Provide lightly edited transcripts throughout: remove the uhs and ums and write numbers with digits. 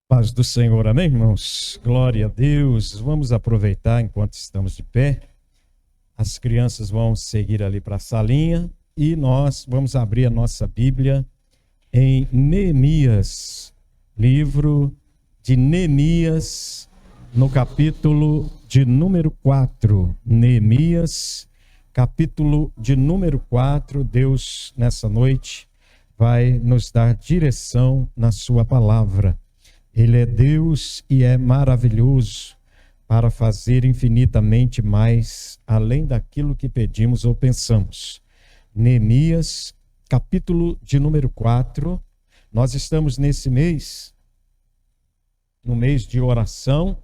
Paz do Senhor, amém, irmãos? Glória a Deus. Vamos aproveitar enquanto estamos de pé. As crianças vão seguir ali para a salinha e nós vamos abrir a nossa Bíblia em Neemias, livro de Neemias, no capítulo de número 4. Neemias, capítulo de número 4. Deus, nessa noite, vai nos dar direção na sua palavra. Ele é Deus e é maravilhoso para fazer infinitamente mais, além daquilo que pedimos ou pensamos. Neemias, capítulo de número 4. Nós estamos nesse mês, no mês de oração,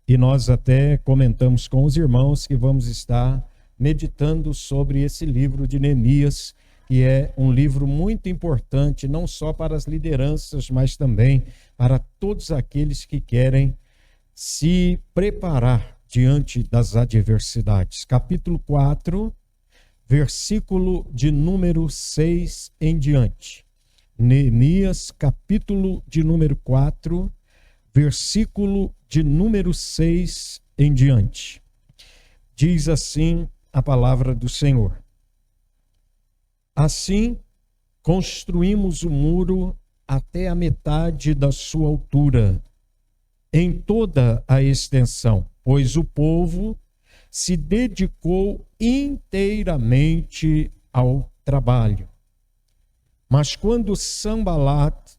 e nós até comentamos com os irmãos que vamos estar meditando sobre esse livro de Neemias, que é um livro muito importante, não só para as lideranças, mas também para todos aqueles que querem se preparar diante das adversidades. Capítulo 4, versículo de número 6 em diante. Neemias, capítulo de número 4, versículo de número 6 em diante. Diz assim a palavra do Senhor. Assim, construímos o muro até a metade da sua altura, em toda a extensão, pois o povo se dedicou inteiramente ao trabalho. Mas quando Sanbalat,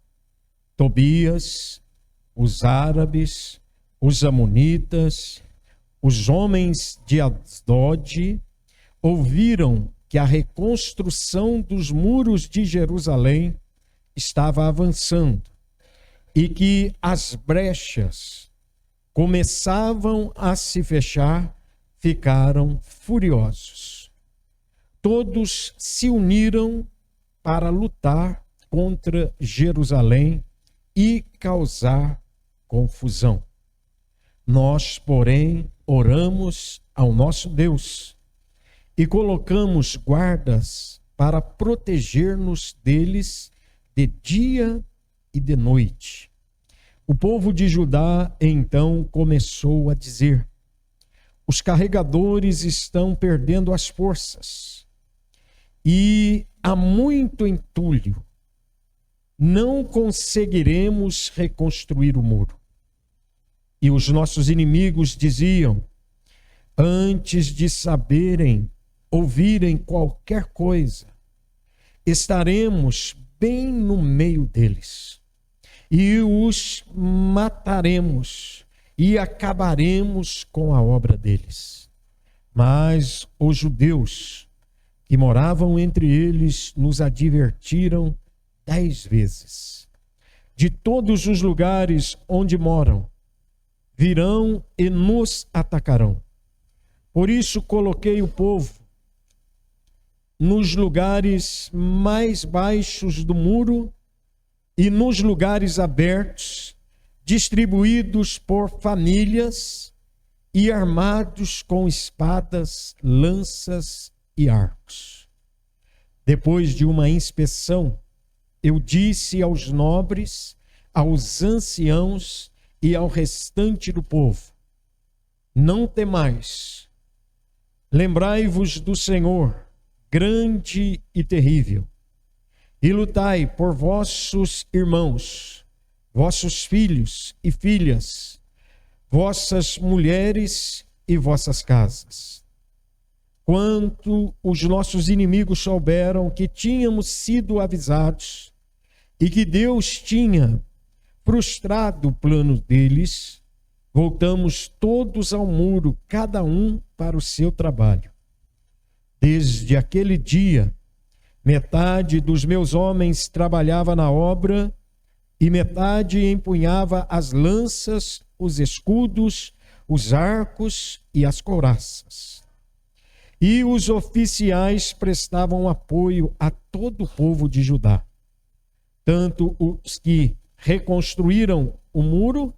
Tobias, os árabes, os amonitas, os homens de Asdod ouviram que a reconstrução dos muros de Jerusalém estava avançando e que as brechas começavam a se fechar, ficaram furiosos. Todos se uniram para lutar contra Jerusalém e causar confusão. Nós, porém, oramos ao nosso Deus e colocamos guardas para proteger-nos deles de dia e de noite. O povo de Judá então começou a dizer: os carregadores estão perdendo as forças e há muito entulho. Não conseguiremos reconstruir o muro. E os nossos inimigos diziam: antes de ouvirem qualquer coisa, estaremos bem no meio deles e os mataremos e acabaremos com a obra deles. Mas os judeus que moravam entre eles nos advertiram 10 vezes. De todos os lugares onde moram, virão e nos atacarão. Por isso coloquei o povo nos lugares mais baixos do muro e nos lugares abertos, distribuídos por famílias e armados com espadas, lanças e arcos. Depois de uma inspeção, eu disse aos nobres, aos anciãos e ao restante do povo: não temais, lembrai-vos do Senhor, grande e terrível, e lutai por vossos irmãos, vossos filhos e filhas, vossas mulheres e vossas casas. Quando os nossos inimigos souberam que tínhamos sido avisados e que Deus tinha frustrado o plano deles, voltamos todos ao muro, cada um para o seu trabalho. Desde aquele dia, metade dos meus homens trabalhava na obra e metade empunhava as lanças, os escudos, os arcos e as couraças. E os oficiais prestavam apoio a todo o povo de Judá, tanto os que reconstruíam o muro,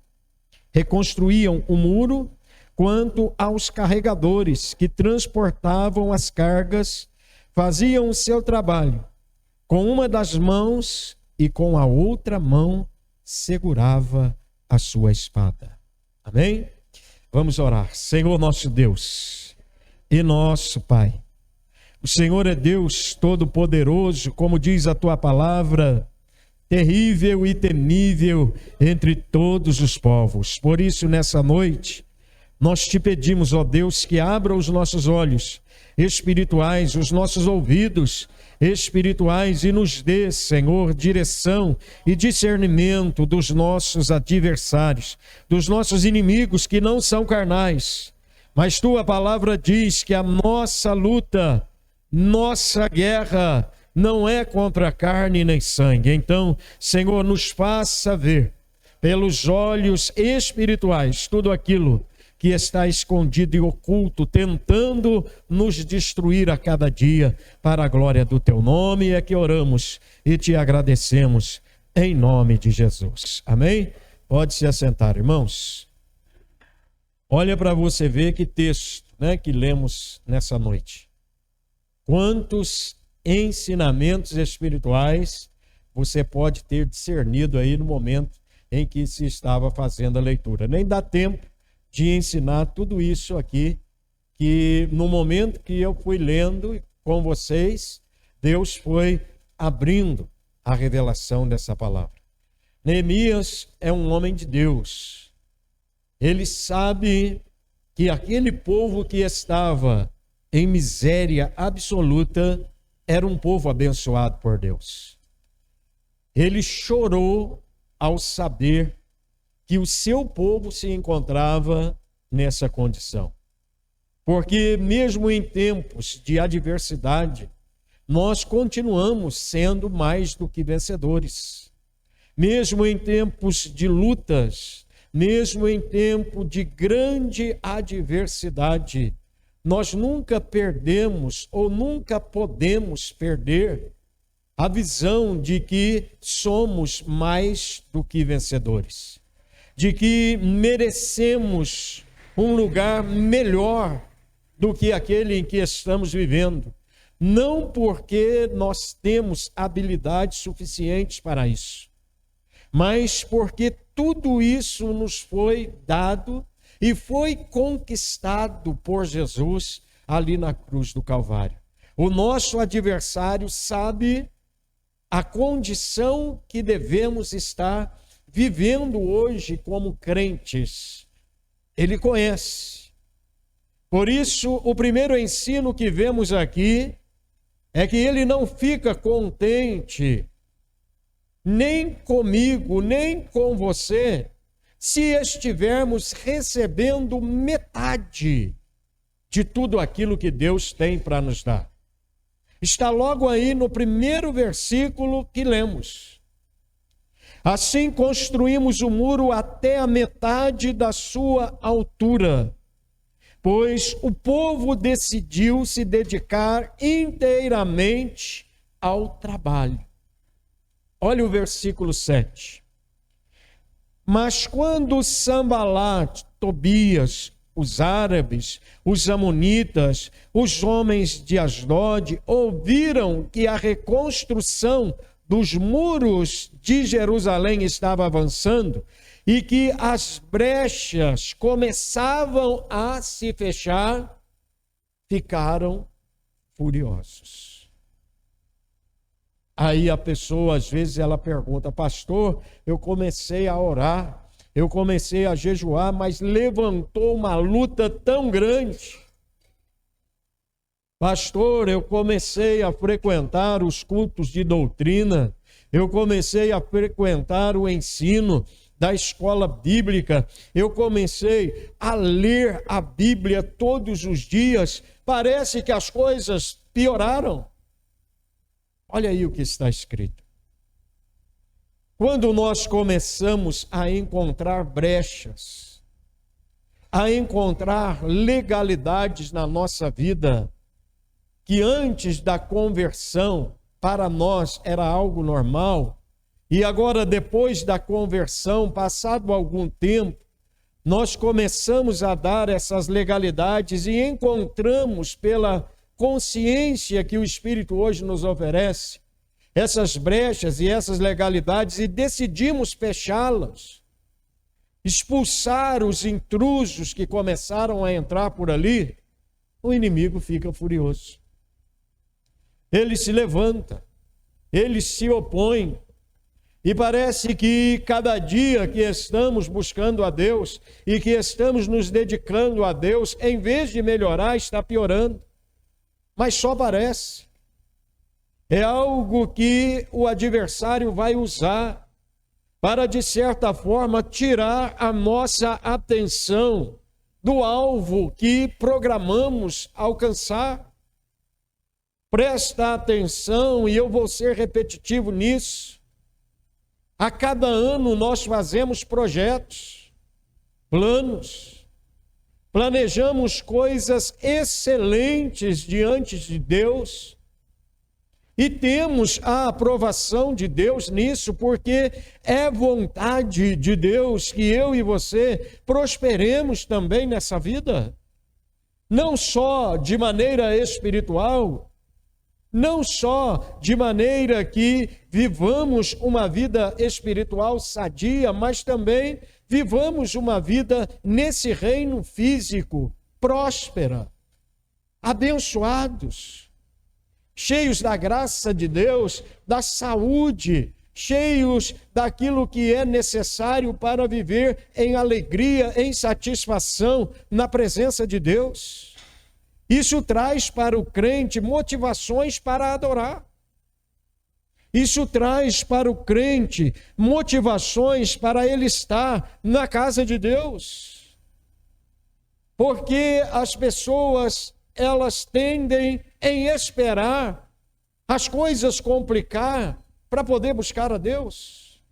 quanto aos carregadores que transportavam as cargas, faziam o seu trabalho com uma das mãos e com a outra mão segurava a sua espada. Amém? Vamos orar. Senhor nosso Deus e nosso Pai, o Senhor é Deus Todo-Poderoso, como diz a tua palavra, terrível e temível entre todos os povos. Por isso, nessa noite, nós te pedimos, ó Deus, que abra os nossos olhos espirituais, os nossos ouvidos espirituais e nos dê, Senhor, direção e discernimento dos nossos adversários, dos nossos inimigos que não são carnais. Mas tua palavra diz que a nossa luta, nossa guerra não é contra carne nem sangue. Então, Senhor, nos faça ver pelos olhos espirituais tudo aquilo que está escondido e oculto, tentando nos destruir a cada dia, para a glória do teu nome. É que oramos e te agradecemos em nome de Jesus. Amém? Pode se assentar, irmãos. Olha para você ver que texto, que lemos nessa noite. Quantos ensinamentos espirituais você pode ter discernido aí no momento em que se estava fazendo a leitura. Nem dá tempo de ensinar tudo isso aqui, que no momento que eu fui lendo com vocês, Deus foi abrindo a revelação dessa palavra. Neemias é um homem de Deus. Ele sabe que aquele povo que estava em miséria absoluta era um povo abençoado por Deus. Ele chorou ao saber que o seu povo se encontrava nessa condição. Porque mesmo em tempos de adversidade, nós continuamos sendo mais do que vencedores. Mesmo em tempos de lutas, mesmo em tempo de grande adversidade, nós nunca perdemos ou nunca podemos perder a visão de que somos mais do que vencedores, de que merecemos um lugar melhor do que aquele em que estamos vivendo, não porque nós temos habilidades suficientes para isso, mas porque tudo isso nos foi dado e foi conquistado por Jesus ali na cruz do Calvário. O nosso adversário sabe a condição que devemos estar vivendo hoje como crentes. Ele conhece. Por isso, o primeiro ensino que vemos aqui é que ele não fica contente nem comigo, nem com você, se estivermos recebendo metade de tudo aquilo que Deus tem para nos dar. Está logo aí no primeiro versículo que lemos. Assim construímos o muro até a metade da sua altura, pois o povo decidiu se dedicar inteiramente ao trabalho. Olha o versículo 7. Mas quando Sambalat, Tobias, os árabes, os amonitas, os homens de Asdod ouviram que a reconstrução dos muros de Jerusalém estava avançando e que as brechas começavam a se fechar, ficaram furiosos. Aí a pessoa, às vezes, ela pergunta: pastor, eu comecei a orar, eu comecei a jejuar, mas levantou uma luta tão grande. Pastor, eu comecei a frequentar os cultos de doutrina, eu comecei a frequentar o ensino da escola bíblica, eu comecei a ler a Bíblia todos os dias, parece que as coisas pioraram. Olha aí o que está escrito. Quando nós começamos a encontrar brechas, a encontrar legalidades na nossa vida, que antes da conversão para nós era algo normal, e agora depois da conversão, passado algum tempo, nós começamos a dar essas legalidades e encontramos pela consciência que o Espírito hoje nos oferece, essas brechas e essas legalidades, e decidimos fechá-las. expulsar os intrusos que começaram a entrar por ali, o inimigo fica furioso. Ele se levanta, ele se opõe. E parece que cada dia que estamos buscando a Deus e que estamos nos dedicando a Deus, em vez de melhorar, está piorando. Mas só parece. É algo que o adversário vai usar para, de certa forma, tirar a nossa atenção do alvo que programamos alcançar. Presta atenção, e eu vou ser repetitivo nisso. A cada ano nós fazemos projetos, planos, planejamos coisas excelentes diante de Deus e temos a aprovação de Deus nisso, porque é vontade de Deus que eu e você prosperemos também nessa vida, não só de maneira espiritual, não só de maneira que vivamos uma vida espiritual sadia, mas também vivamos uma vida nesse reino físico próspera, abençoados, cheios da graça de Deus, da saúde, cheios daquilo que é necessário para viver em alegria, em satisfação na presença de Deus. Isso traz para o crente motivações para adorar. Isso traz para o crente motivações para ele estar na casa de Deus. Porque as pessoas, elas tendem em esperar as coisas complicar para poder buscar a Deus.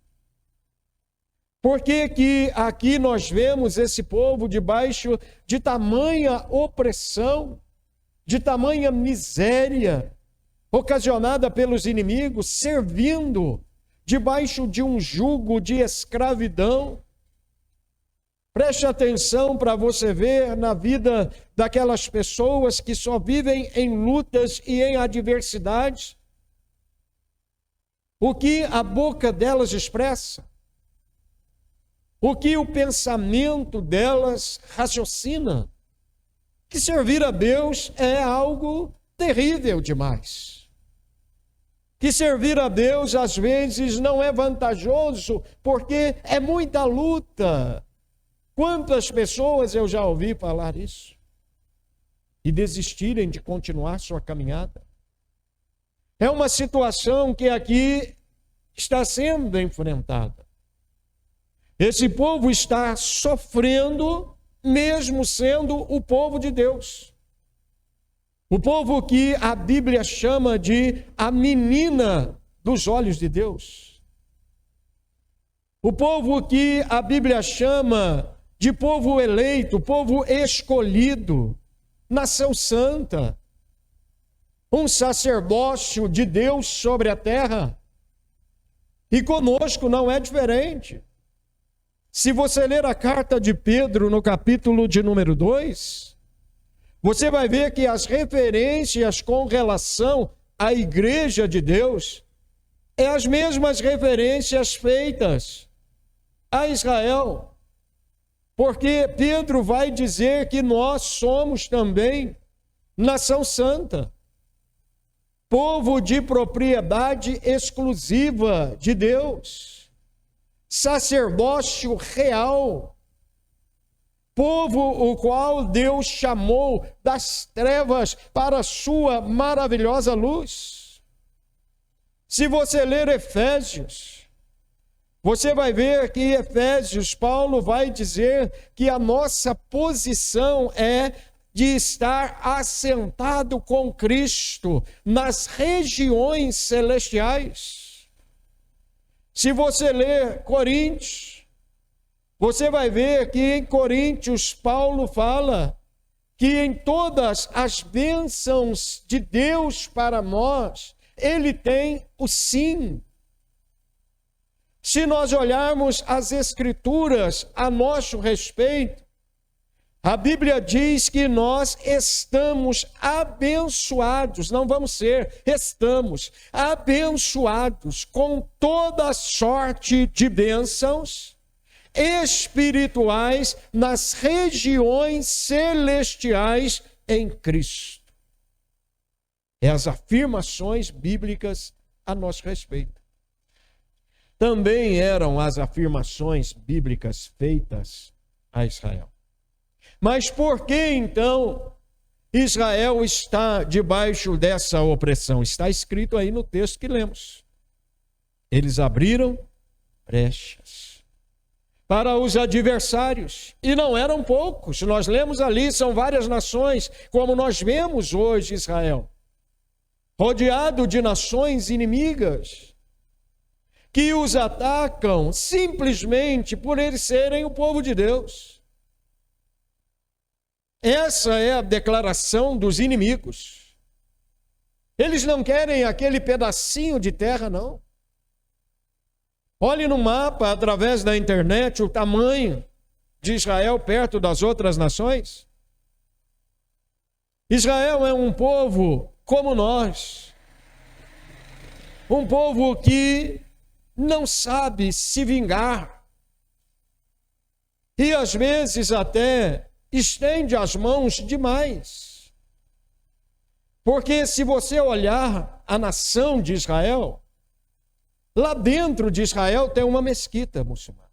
Por que que aqui nós vemos esse povo debaixo de tamanha opressão, de tamanha miséria, ocasionada pelos inimigos, servindo debaixo de um jugo de escravidão? Preste atenção para você ver na vida daquelas pessoas que só vivem em lutas e em adversidades, o que a boca delas expressa, o que o pensamento delas raciocina. Que servir a Deus é algo terrível demais. Que servir a Deus às vezes não é vantajoso, porque é muita luta. Quantas pessoas eu já ouvi falar isso e desistirem de continuar sua caminhada? É uma situação que aqui está sendo enfrentada. Esse povo está sofrendo, mesmo sendo o povo de Deus. O povo que a Bíblia chama de a menina dos olhos de Deus. O povo que a Bíblia chama de povo eleito, povo escolhido, nação santa, um sacerdócio de Deus sobre a terra. E conosco não é diferente. Se você ler a carta de Pedro no capítulo de número 2, você vai ver que as referências com relação à igreja de Deus é as mesmas referências feitas a Israel. Porque Pedro vai dizer que nós somos também nação santa, povo de propriedade exclusiva de Deus, sacerdócio real, povo o qual Deus chamou das trevas para a sua maravilhosa luz. Se você ler Efésios, você vai ver que em Efésios, Paulo vai dizer que a nossa posição é de estar assentado com Cristo nas regiões celestiais. Se você ler Coríntios, você vai ver que em Coríntios, Paulo fala que em todas as bênçãos de Deus para nós, ele tem o sim. Se nós olharmos as Escrituras a nosso respeito, a Bíblia diz que nós estamos abençoados, não vamos ser, estamos abençoados com toda sorte de bênçãos espirituais nas regiões celestiais em Cristo. É as afirmações bíblicas a nosso respeito. Também eram as afirmações bíblicas feitas a Israel. Mas por que então Israel está debaixo dessa opressão? Está escrito aí no texto que lemos. Eles abriram brechas para os adversários, e não eram poucos. Nós lemos ali, são várias nações, como nós vemos hoje Israel, rodeado de nações inimigas, que os atacam simplesmente por eles serem o povo de Deus. Essa é a declaração dos inimigos. Eles não querem aquele pedacinho de terra, não. Olhe no mapa, através da internet, o tamanho de Israel perto das outras nações. Israel é um povo como nós. Um povo que não sabe se vingar. E às vezes até estende as mãos demais. Porque se você olhar a nação de Israel, lá dentro de Israel tem uma mesquita muçulmana.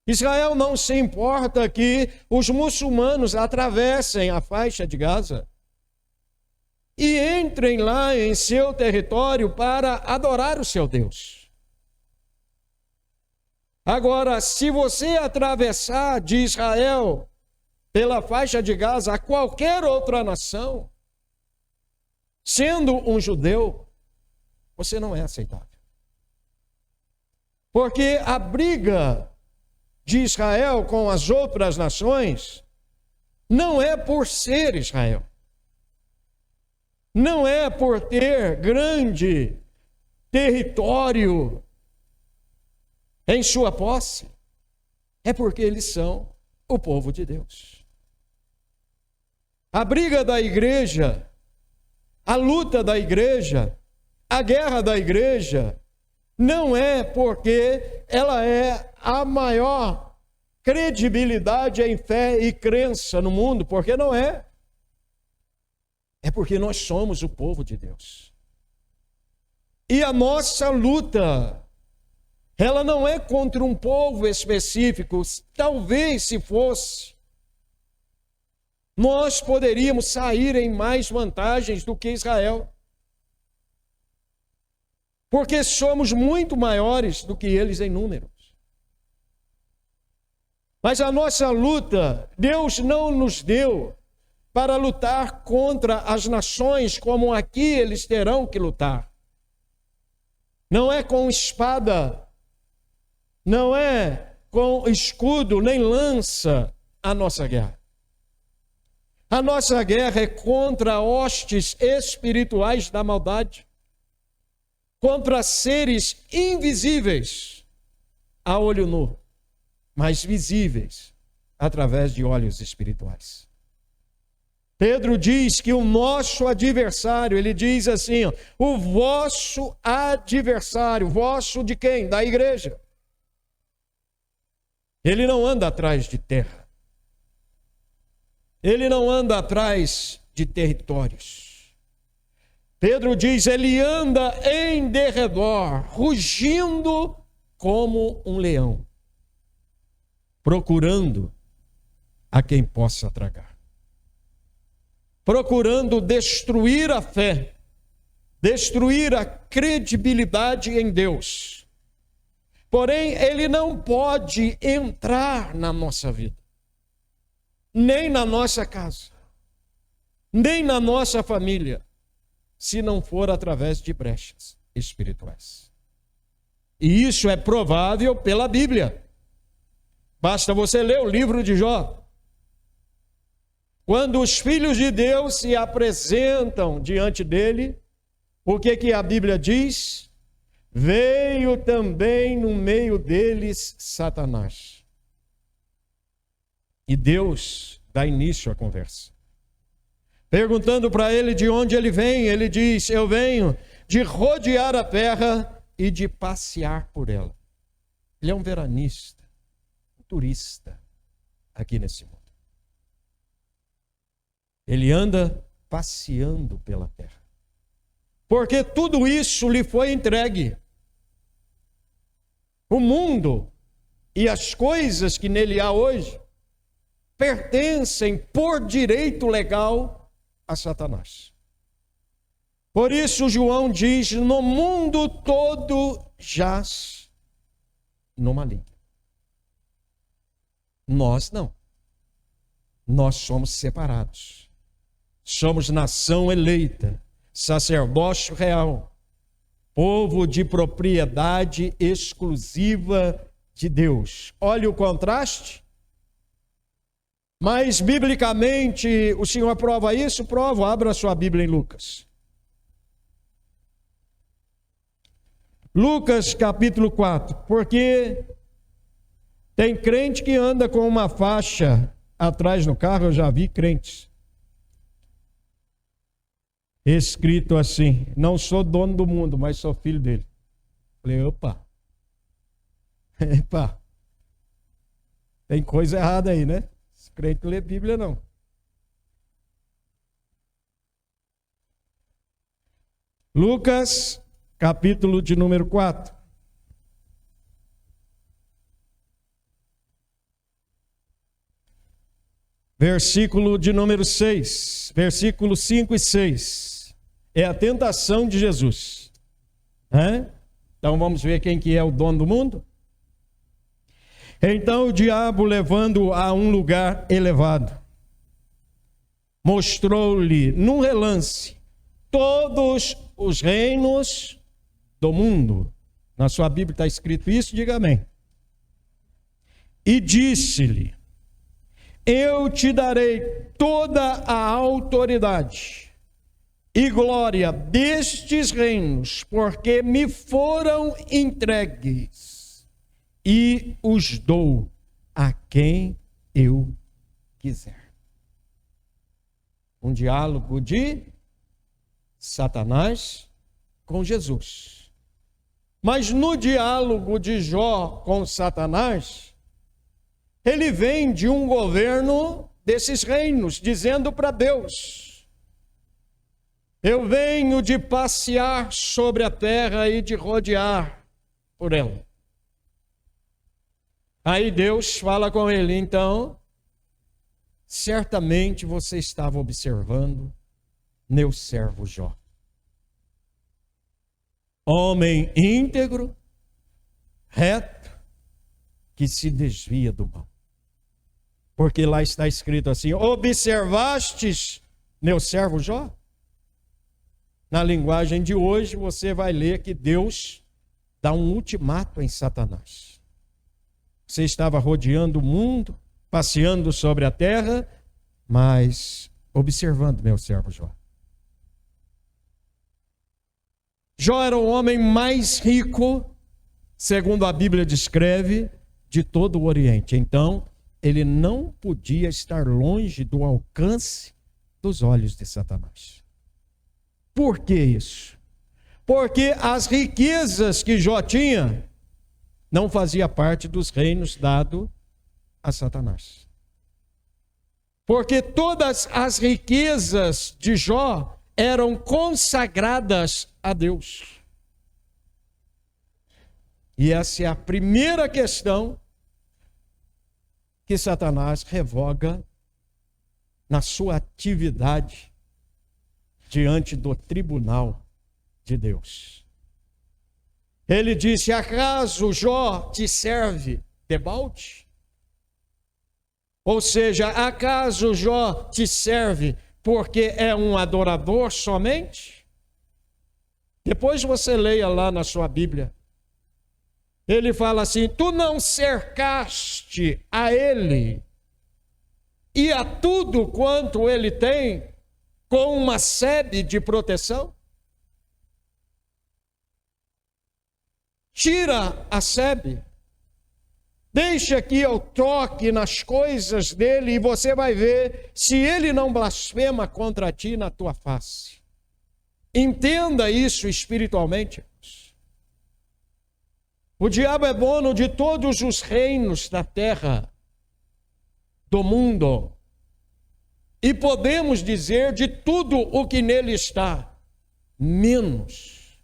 Israel não se importa que os muçulmanos atravessem a faixa de Gaza e entrem lá em seu território para adorar o seu Deus. Agora, se você atravessar de Israel pela faixa de Gaza a qualquer outra nação, sendo um judeu, você não é aceitável. Porque a briga de Israel com as outras nações não é por ser Israel. Não é por ter grande território em sua posse. É porque eles são o povo de Deus. A briga da igreja, a luta da igreja, a guerra da igreja, não é porque ela é a maior credibilidade em fé e crença no mundo, porque não é. É porque nós somos o povo de Deus. E a nossa luta, ela não é contra um povo específico. Talvez se fosse, nós poderíamos sair em mais vantagens do que Israel. Porque somos muito maiores do que eles em números. Mas a nossa luta, Deus não nos deu para lutar contra as nações como aqui eles terão que lutar. Não é com espada, não é com escudo, nem lança a nossa guerra. A nossa guerra é contra hostes espirituais da maldade, contra seres invisíveis a olho nu, mas visíveis através de olhos espirituais. Pedro diz que o nosso adversário, ele diz assim, ó, o vosso adversário, vosso de quem? Da igreja. Ele não anda atrás de terra. Ele não anda atrás de territórios. Pedro diz, ele anda em derredor, rugindo como um leão, procurando a quem possa tragar. Procurando destruir a fé, destruir a credibilidade em Deus. Porém, ele não pode entrar na nossa vida, nem na nossa casa, nem na nossa família, se não for através de brechas espirituais. E isso é provável pela Bíblia. Basta você ler o livro de Jó. Quando os filhos de Deus se apresentam diante dele, o que a Bíblia diz? Veio também no meio deles Satanás. E Deus dá início à conversa. Perguntando para ele de onde ele vem, ele diz, eu venho de rodear a terra e de passear por ela. Ele é um veranista, um turista aqui nesse mundo. Ele anda passeando pela terra. Porque tudo isso lhe foi entregue. O mundo e as coisas que nele há hoje pertencem por direito legal a Satanás. Por isso João diz: no mundo todo jaz no maligno. Nós não. Nós somos separados. Somos nação eleita, sacerdócio real, povo de propriedade exclusiva de Deus. Olha o contraste. Mas, biblicamente, o Senhor aprova isso? Prova. Abra a sua Bíblia em Lucas. Lucas, capítulo 4. Porque tem crente que anda com uma faixa atrás no carro, eu já vi crentes. Escrito assim: não sou dono do mundo, mas sou filho dele. Falei, opa. Epa. Tem coisa errada aí, né? Esse crente não lê Bíblia, não. Lucas, capítulo de número 4. Versículo de número 6. Versículos 5 e 6. É a tentação de Jesus. Então vamos ver quem que é o dono do mundo? Então o diabo, levando-o a um lugar elevado, mostrou-lhe num relance todos os reinos do mundo. Na sua Bíblia está escrito isso, diga amém. E disse-lhe: eu te darei toda a autoridade e glória destes reinos, porque me foram entregues, e os dou a quem eu quiser. Um diálogo de Satanás com Jesus. Mas no diálogo de Jó com Satanás, ele vem de um governo desses reinos, dizendo para Deus: eu venho de passear sobre a terra e de rodear por ela. Aí Deus fala com ele: então, certamente você estava observando meu servo Jó. Homem íntegro, reto, que se desvia do mal. Porque lá está escrito assim: observastes meu servo Jó? Na linguagem de hoje, você vai ler que Deus dá um ultimato em Satanás. Você estava rodeando o mundo, passeando sobre a terra, mas observando meu servo Jó. Jó era o homem mais rico, segundo a Bíblia descreve, de todo o Oriente. Então, ele não podia estar longe do alcance dos olhos de Satanás. Por que isso? Porque as riquezas que Jó tinha não fazia parte dos reinos dados a Satanás. Porque todas as riquezas de Jó eram consagradas a Deus. E essa é a primeira questão que Satanás revoga na sua atividade diante do tribunal de Deus. Ele disse: acaso Jó te serve debalde? Ou seja, acaso Jó te serve porque é um adorador somente? Depois você leia lá na sua Bíblia. Ele fala assim: tu não cercaste a ele e a tudo quanto ele tem com uma sede de proteção? Tira a sede, deixa que eu toque nas coisas dele e você vai ver se ele não blasfema contra ti na tua face. Entenda isso espiritualmente. O diabo é dono de todos os reinos da terra, do mundo. E podemos dizer de tudo o que nele está, menos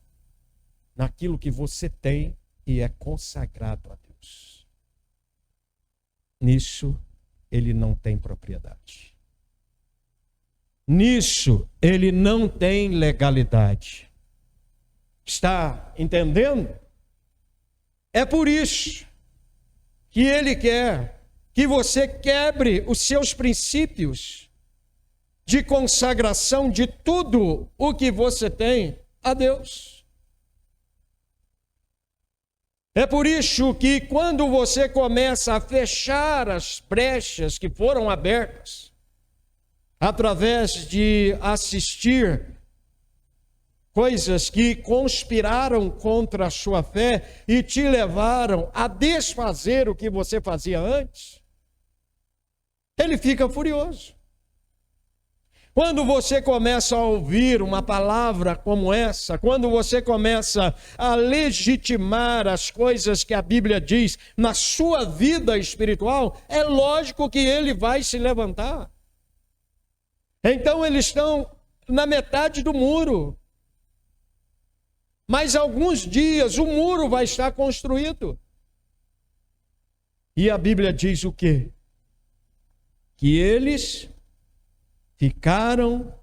naquilo que você tem e é consagrado a Deus. Nisso ele não tem propriedade. Nisso ele não tem legalidade. Está entendendo? É por isso que ele quer que você quebre os seus princípios de consagração de tudo o que você tem a Deus. É por isso que quando você começa a fechar as brechas que foram abertas, através de assistir coisas que conspiraram contra a sua fé e te levaram a desfazer o que você fazia antes, ele fica furioso. Quando você começa a ouvir uma palavra como essa, quando você começa a legitimar as coisas que a Bíblia diz na sua vida espiritual, é lógico que ele vai se levantar. Então eles estão na metade do muro. Mas alguns dias o muro vai estar construído. E a Bíblia diz o quê? Que eles ficaram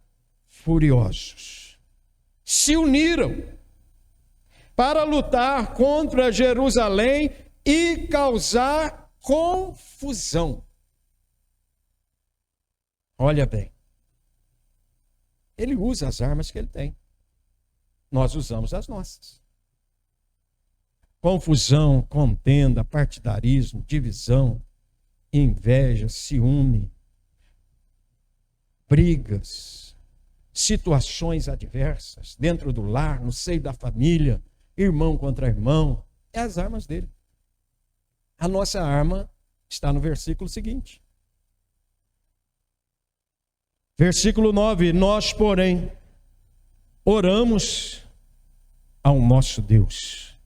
furiosos. Se uniram para lutar contra Jerusalém e causar confusão. Olha bem. Ele usa as armas que ele tem. Nós usamos as nossas. Confusão, contenda, partidarismo, divisão, inveja, ciúme, brigas, situações adversas dentro do lar, no seio da família, irmão contra irmão, é as armas dele. A nossa arma está no versículo seguinte. Versículo 9, nós, porém, oramos ao nosso Deus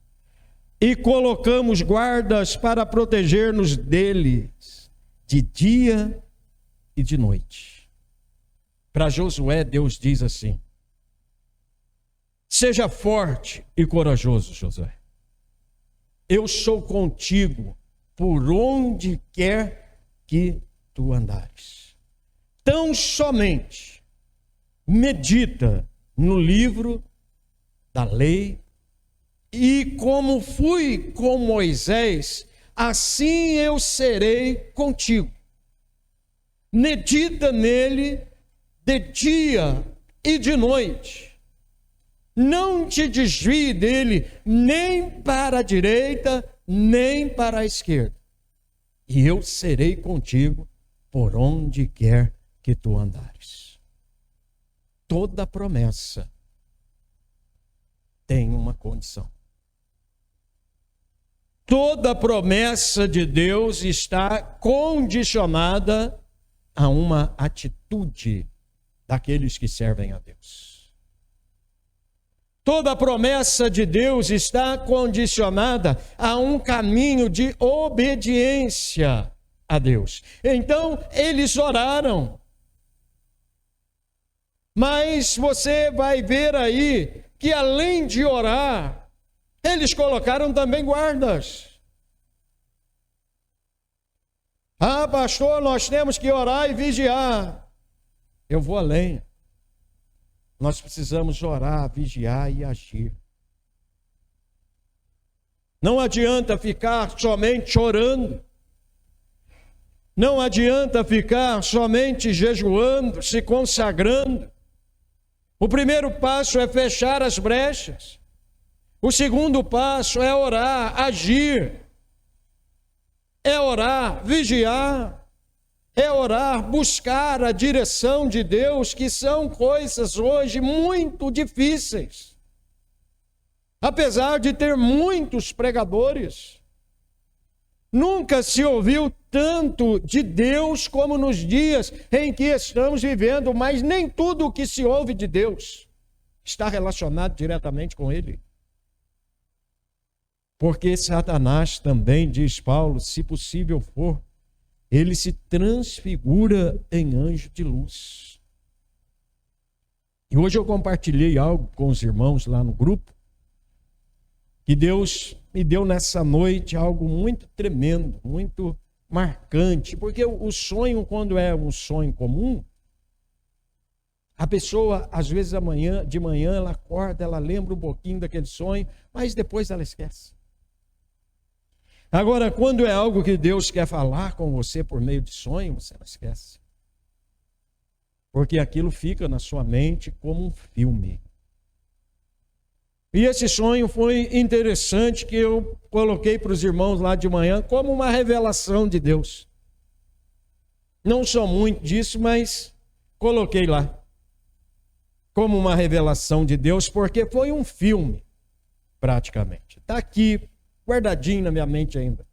e colocamos guardas para proteger-nos deles de dia e de noite. Para Josué, Deus diz assim: seja forte e corajoso, Josué. Eu sou contigo por onde quer que tu andares. Tão somente medita no livro da lei, e como fui com Moisés, assim eu serei contigo. Medita nele de dia e de noite. Não te desvie dele nem para a direita, nem para a esquerda. E eu serei contigo por onde quer que tu andares. Toda promessa tem uma condição. Toda promessa de Deus está condicionada a uma atitude daqueles que servem a Deus. Toda promessa de Deus está condicionada a um caminho de obediência a Deus. Então, eles oraram. Mas você vai ver aí que além de orar, eles colocaram também guardas. Ah, pastor, nós temos que orar e vigiar. Eu vou além. Nós precisamos orar, vigiar e agir. Não adianta ficar somente orando. Não adianta ficar somente jejuando, se consagrando. O primeiro passo é fechar as brechas. O segundo passo é orar, agir. É orar, vigiar. É orar, buscar a direção de Deus, que são coisas hoje muito difíceis. Apesar de ter muitos pregadores, nunca se ouviu tanto de Deus como nos dias em que estamos vivendo, mas nem tudo o que se ouve de Deus está relacionado diretamente com Ele. Porque Satanás também, diz Paulo, se possível for, ele se transfigura em anjo de luz. E hoje eu compartilhei algo com os irmãos lá no grupo, que Deus me deu nessa noite algo muito tremendo, muito marcante, porque o sonho, quando é um sonho comum, a pessoa, às vezes de manhã, ela acorda, ela lembra um pouquinho daquele sonho, mas depois ela esquece. Agora, quando é algo que Deus quer falar com você por meio de sonho, você não esquece. Porque aquilo fica na sua mente como um filme. E esse sonho foi interessante, que eu coloquei para os irmãos lá de manhã como uma revelação de Deus. Não sou muito disso, mas coloquei lá como uma revelação de Deus, porque foi um filme, praticamente. Está aqui, guardadinho na minha mente ainda.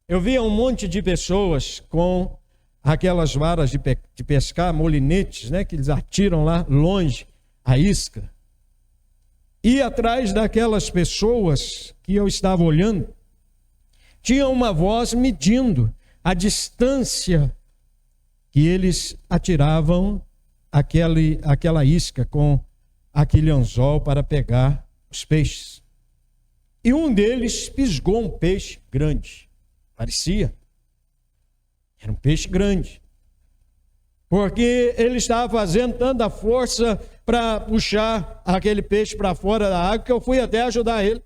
Eu via um monte de pessoas com aquelas varas de pescar, molinetes, né, que eles atiram lá longe, a isca. E atrás daquelas pessoas que eu estava olhando, tinha uma voz medindo a distância que eles atiravam aquela isca com aquele anzol para pegar os peixes. E um deles pisgou um peixe grande. Parecia. Era um peixe grande. Porque ele estava fazendo tanta força para puxar aquele peixe para fora da água, que eu fui até ajudar ele.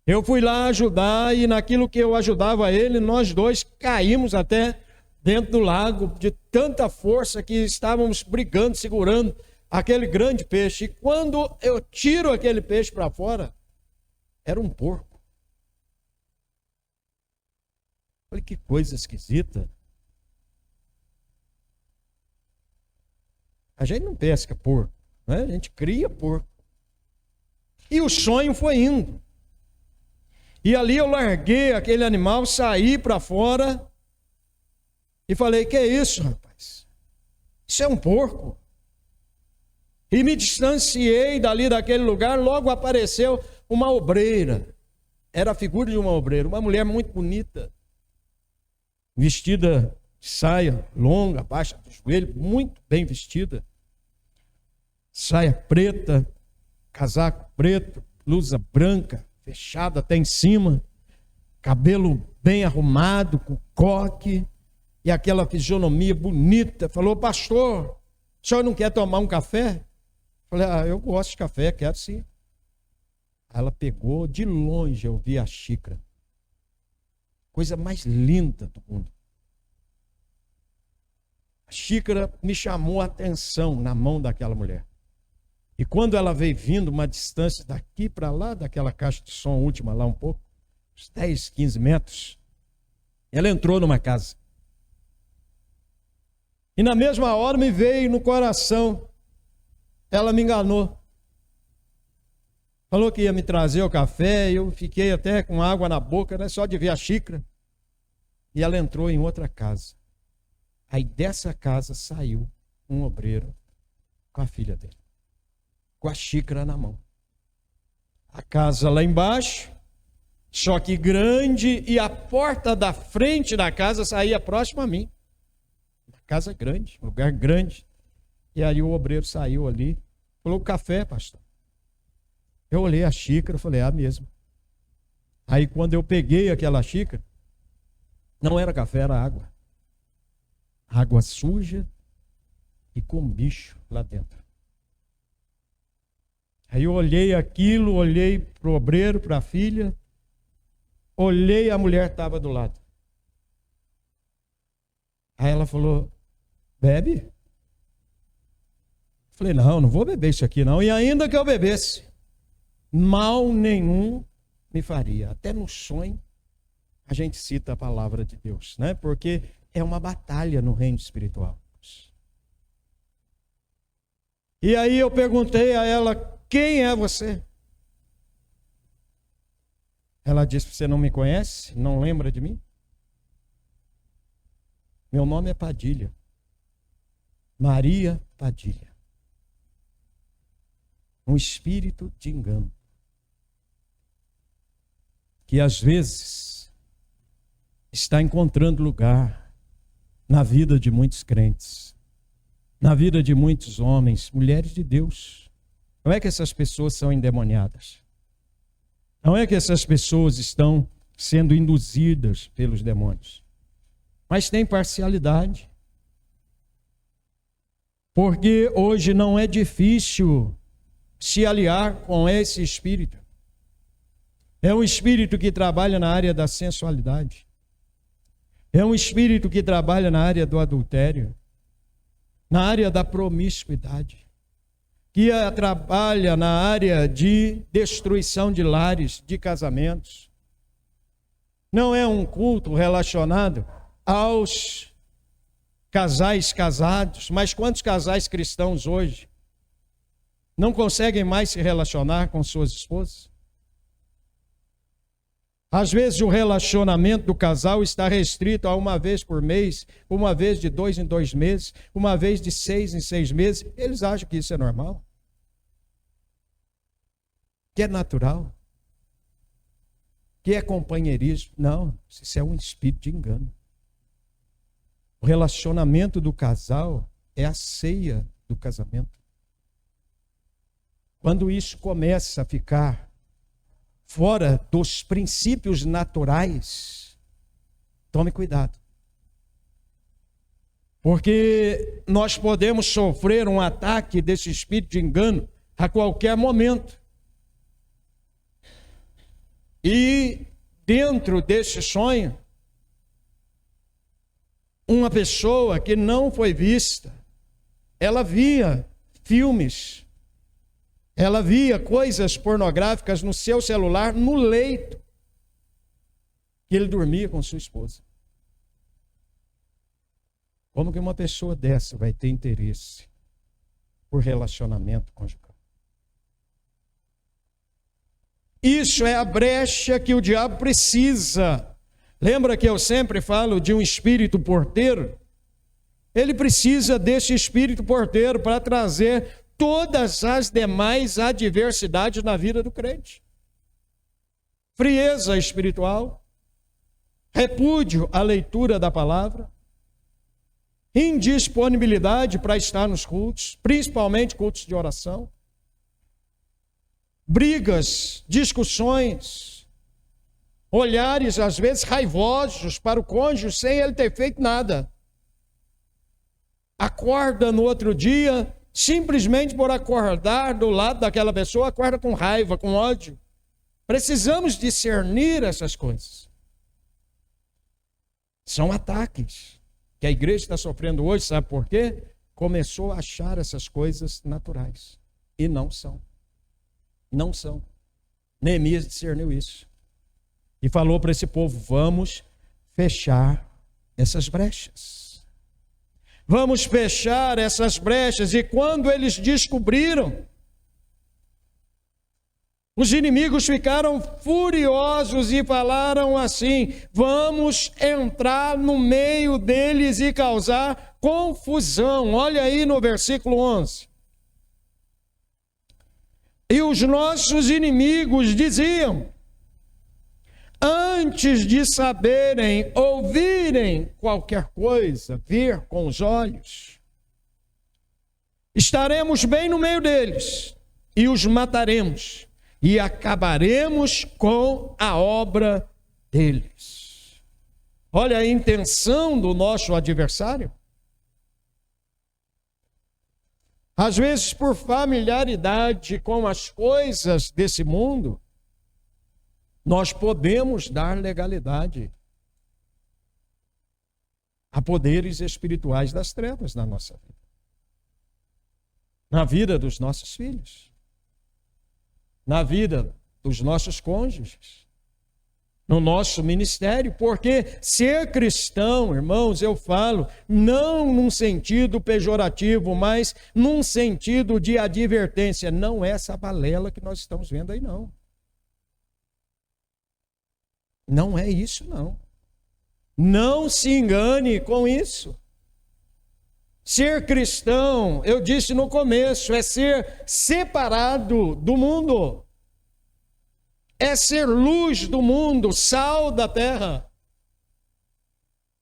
Eu fui lá ajudar, e naquilo que eu ajudava ele, nós dois caímos até dentro do lago, de tanta força que estávamos brigando, segurando aquele grande peixe. E quando eu tiro aquele peixe para fora, era um porco. Olha que coisa esquisita. A gente não pesca porco, né? A gente cria porco. E o sonho foi indo. E ali eu larguei aquele animal, saí para fora e falei: que é isso, rapaz? Isso é um porco. E me distanciei dali daquele lugar. Logo apareceu uma obreira. Era a figura de uma obreira, uma mulher muito bonita, vestida de saia longa, baixa do joelho, muito bem vestida. Saia preta, casaco preto, blusa branca, fechada até em cima, cabelo bem arrumado, com coque, e aquela fisionomia bonita. Falou: pastor, o senhor não quer tomar um café? Falei: eu gosto de café, quero sim. Ela pegou, de longe eu vi a xícara. Coisa mais linda do mundo. A xícara me chamou a atenção na mão daquela mulher. E quando ela veio vindo uma distância daqui para lá, daquela caixa de som última lá um pouco, uns 10, 15 metros, ela entrou numa casa. E na mesma hora me veio no coração, ela me enganou. Falou que ia me trazer o café, eu fiquei até com água na boca, né, só de ver a xícara. E ela entrou em outra casa. Aí dessa casa saiu um obreiro com a filha dele, com a xícara na mão. A casa lá embaixo, só que grande, e a porta da frente da casa saía próximo a mim. Uma casa grande, um lugar grande. E aí o obreiro saiu ali, falou: café, pastor. Eu olhei a xícara e falei: mesmo. Aí quando eu peguei aquela xícara, não era café, era água. Água suja e com bicho lá dentro. Aí eu olhei aquilo, olhei para o obreiro, para a filha, olhei, a mulher estava do lado. Aí ela falou: bebe? Falei: não vou beber isso aqui não. E ainda que eu bebesse, mal nenhum me faria. Até no sonho a gente cita a palavra de Deus, né? Porque é uma batalha no reino espiritual. E aí eu perguntei a ela: quem é você? Ela disse: você não me conhece? Não lembra de mim? Meu nome é Padilha. Maria Padilha. Um espírito de engano que às vezes está encontrando lugar na vida de muitos crentes, na vida de muitos homens, mulheres de Deus. Não é que essas pessoas são endemoniadas. Não é que essas pessoas estão sendo induzidas pelos demônios. Mas tem parcialidade. Porque hoje não é difícil se aliar com esse espírito. É um espírito que trabalha na área da sensualidade. É um espírito que trabalha na área do adultério, na área da promiscuidade, que trabalha na área de destruição de lares, de casamentos. Não é um culto relacionado aos casais casados, mas quantos casais cristãos hoje não conseguem mais se relacionar com suas esposas? Às vezes o relacionamento do casal está restrito a uma vez por mês, uma vez de 2 em 2 meses, uma vez de 6 em 6 meses. Eles acham que isso é normal, que é natural, que é companheirismo. Não, isso é um espírito de engano. O relacionamento do casal é a ceia do casamento. Quando isso começa a ficar fora dos princípios naturais, tome cuidado. Porque nós podemos sofrer um ataque desse espírito de engano a qualquer momento. E dentro desse sonho, uma pessoa que não foi vista, ela via filmes, ela via coisas pornográficas no seu celular, no leito, que ele dormia com sua esposa. Como que uma pessoa dessa vai ter interesse por relacionamento conjugal? Isso é a brecha que o diabo precisa. Lembra que eu sempre falo de um espírito porteiro? Ele precisa desse espírito porteiro para trazer todas as demais adversidades na vida do crente. Frieza espiritual, repúdio à leitura da palavra, indisponibilidade para estar nos cultos, principalmente cultos de oração, brigas, discussões, olhares às vezes raivosos para o cônjuge sem ele ter feito nada. Acorda no outro dia, simplesmente por acordar do lado daquela pessoa, acorda com raiva, com ódio. Precisamos discernir essas coisas. São ataques que a igreja está sofrendo hoje, sabe por quê? Começou a achar essas coisas naturais. E não são. Não são. Neemias discerniu isso. E falou para esse povo, vamos fechar essas brechas. Vamos fechar essas brechas. E quando eles descobriram, os inimigos ficaram furiosos e falaram assim, vamos entrar no meio deles e causar confusão. Olha aí no versículo 11. E os nossos inimigos diziam, antes de saberem, ouvirem qualquer coisa, ver com os olhos, estaremos bem no meio deles e os mataremos e acabaremos com a obra deles. Olha a intenção do nosso adversário. Às vezes, por familiaridade com as coisas desse mundo, nós podemos dar legalidade a poderes espirituais das trevas na nossa vida, na vida dos nossos filhos, na vida dos nossos cônjuges, no nosso ministério, porque ser cristão, irmãos, eu falo, não num sentido pejorativo, mas num sentido de advertência, não é essa balela que nós estamos vendo aí, não. Não é isso, não. Não se engane com isso. Ser cristão, eu disse no começo, é ser separado do mundo. é ser luz do mundo, sal da terra.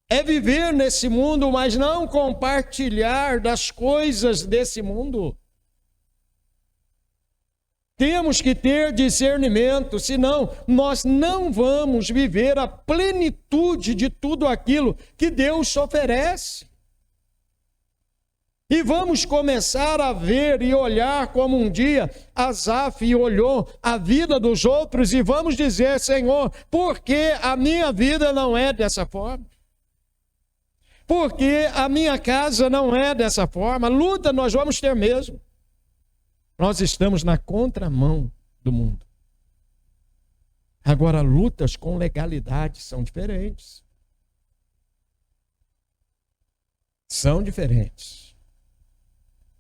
É viver nesse mundo, mas não compartilhar das coisas desse mundo. Temos que ter discernimento, senão nós não vamos viver a plenitude de tudo aquilo que Deus oferece. E vamos começar a ver e olhar como um dia Asaf olhou a vida dos outros e vamos dizer: Senhor, por que a minha vida não é dessa forma? Por que a minha casa não é dessa forma? Luta nós vamos ter mesmo. Nós estamos na contramão do mundo. Agora, lutas com legalidade são diferentes. São diferentes.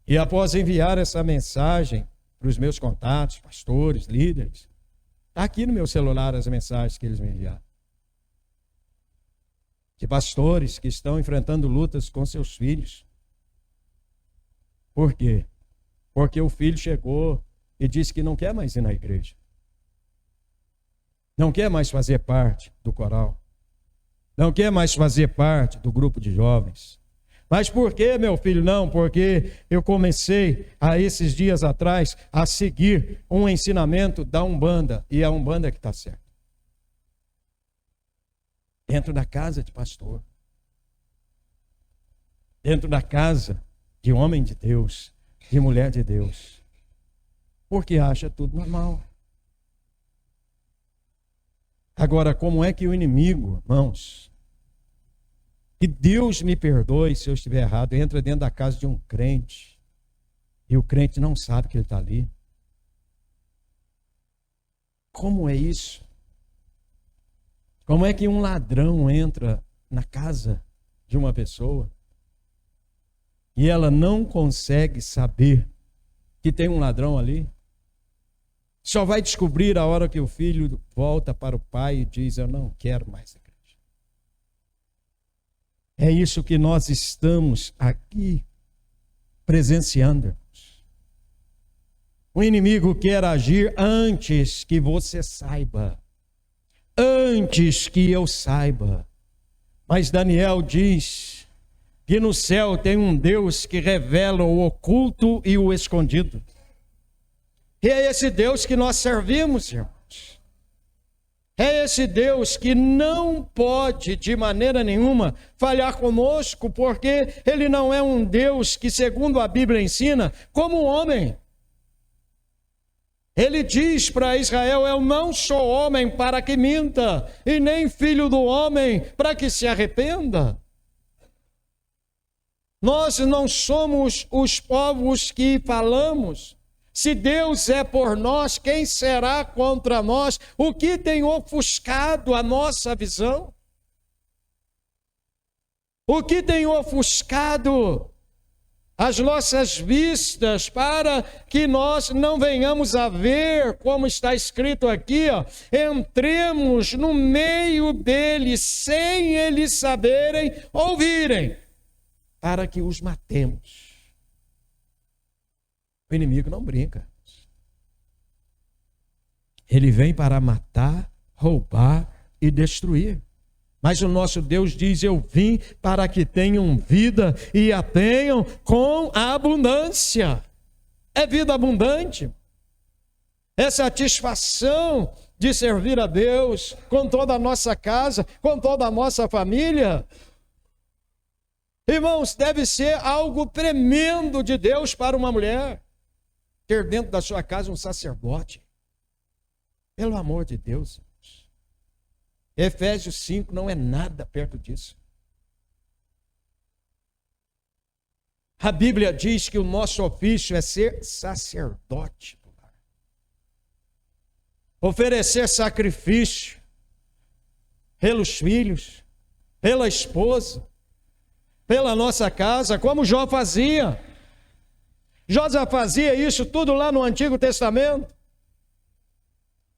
E após enviar essa mensagem para os meus contatos, pastores, líderes, está aqui no meu celular as mensagens que eles me enviaram. De pastores que estão enfrentando lutas com seus filhos. Por quê? Porque o filho chegou e disse que não quer mais ir na igreja. Não quer mais fazer parte do coral. Não quer mais fazer parte do grupo de jovens. Mas por que, meu filho? Não, porque eu comecei, há esses dias atrás, a seguir um ensinamento da Umbanda. E é a Umbanda que está certa. Dentro da casa de pastor. Dentro da casa de homem de Deus. De mulher de Deus, porque acha tudo normal. Agora, como é que o inimigo, irmãos, que Deus me perdoe se eu estiver errado, entra dentro da casa de um crente e o crente não sabe que ele está ali? Como é isso? Como é que um ladrão entra na casa de uma pessoa e ela não consegue saber que tem um ladrão ali? Só vai descobrir a hora que o filho volta para o pai e diz: eu não quero mais a igreja. É isso que nós estamos aqui presenciando. O inimigo quer agir antes que você saiba. Antes que eu saiba. Mas Daniel diz que no céu tem um Deus que revela o oculto e o escondido. E é esse Deus que nós servimos, irmãos. É esse Deus que não pode de maneira nenhuma falhar conosco, porque Ele não é um Deus que, segundo a Bíblia ensina, como um homem. Ele diz para Israel: eu não sou homem para que minta, e nem filho do homem para que se arrependa. Nós não somos os povos que falamos. Se Deus é por nós, quem será contra nós? O que tem ofuscado a nossa visão? O que tem ofuscado as nossas vistas para que nós não venhamos a ver, como está escrito aqui, entremos no meio deles sem eles saberem, ouvirem, para que os matemos. O inimigo não brinca. Ele vem para matar, roubar e destruir. Mas o nosso Deus diz: eu vim para que tenham vida e a tenham com abundância. É vida abundante. É satisfação de servir a Deus com toda a nossa casa, com toda a nossa família. Irmãos, deve ser algo tremendo de Deus para uma mulher ter dentro da sua casa um sacerdote. Pelo amor de Deus. Efésios 5 não é nada perto disso. A Bíblia diz que o nosso ofício é ser sacerdote. Oferecer sacrifício pelos filhos, pela esposa, pela nossa casa, como Jó fazia. Jó já fazia isso tudo lá no Antigo Testamento.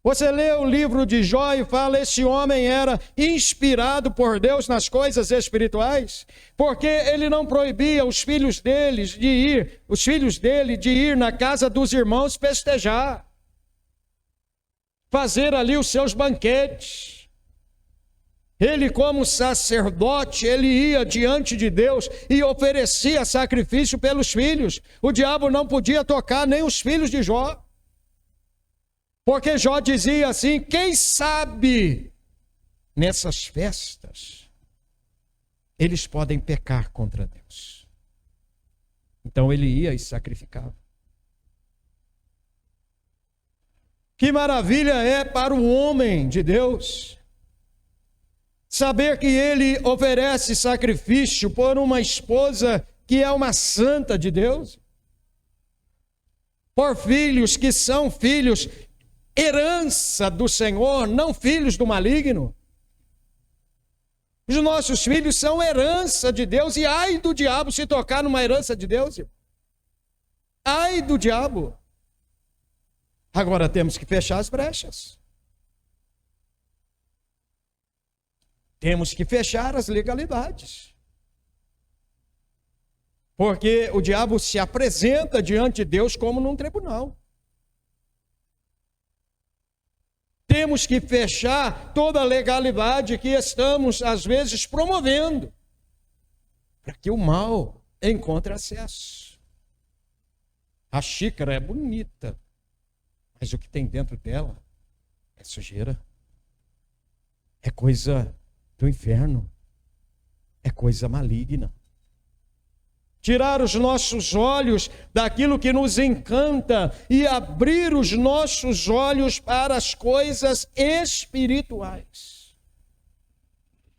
Você lê o livro de Jó e fala: esse homem era inspirado por Deus nas coisas espirituais, porque ele não proibia os filhos dele de ir na casa dos irmãos festejar. fazer ali os seus banquetes. Ele, como sacerdote, ele ia diante de Deus e oferecia sacrifício pelos filhos. O diabo não podia tocar nem os filhos de Jó. Porque Jó dizia assim: quem sabe nessas festas eles podem pecar contra Deus. Então ele ia e sacrificava. Que maravilha é para o homem de Deus saber que ele oferece sacrifício por uma esposa que é uma santa de Deus, por filhos que são filhos, herança do Senhor, não filhos do maligno. Os nossos filhos são herança de Deus, e ai do diabo se tocar numa herança de Deus. Ai do diabo. Agora temos que fechar as brechas. Temos que fechar as legalidades. Porque o diabo se apresenta diante de Deus como num tribunal. Temos que fechar toda a legalidade que estamos, às vezes, promovendo, para que o mal encontre acesso. A xícara é bonita, mas o que tem dentro dela é sujeira, é coisa do inferno, é coisa maligna. Tirar os nossos olhos daquilo que nos encanta e abrir os nossos olhos para as coisas espirituais,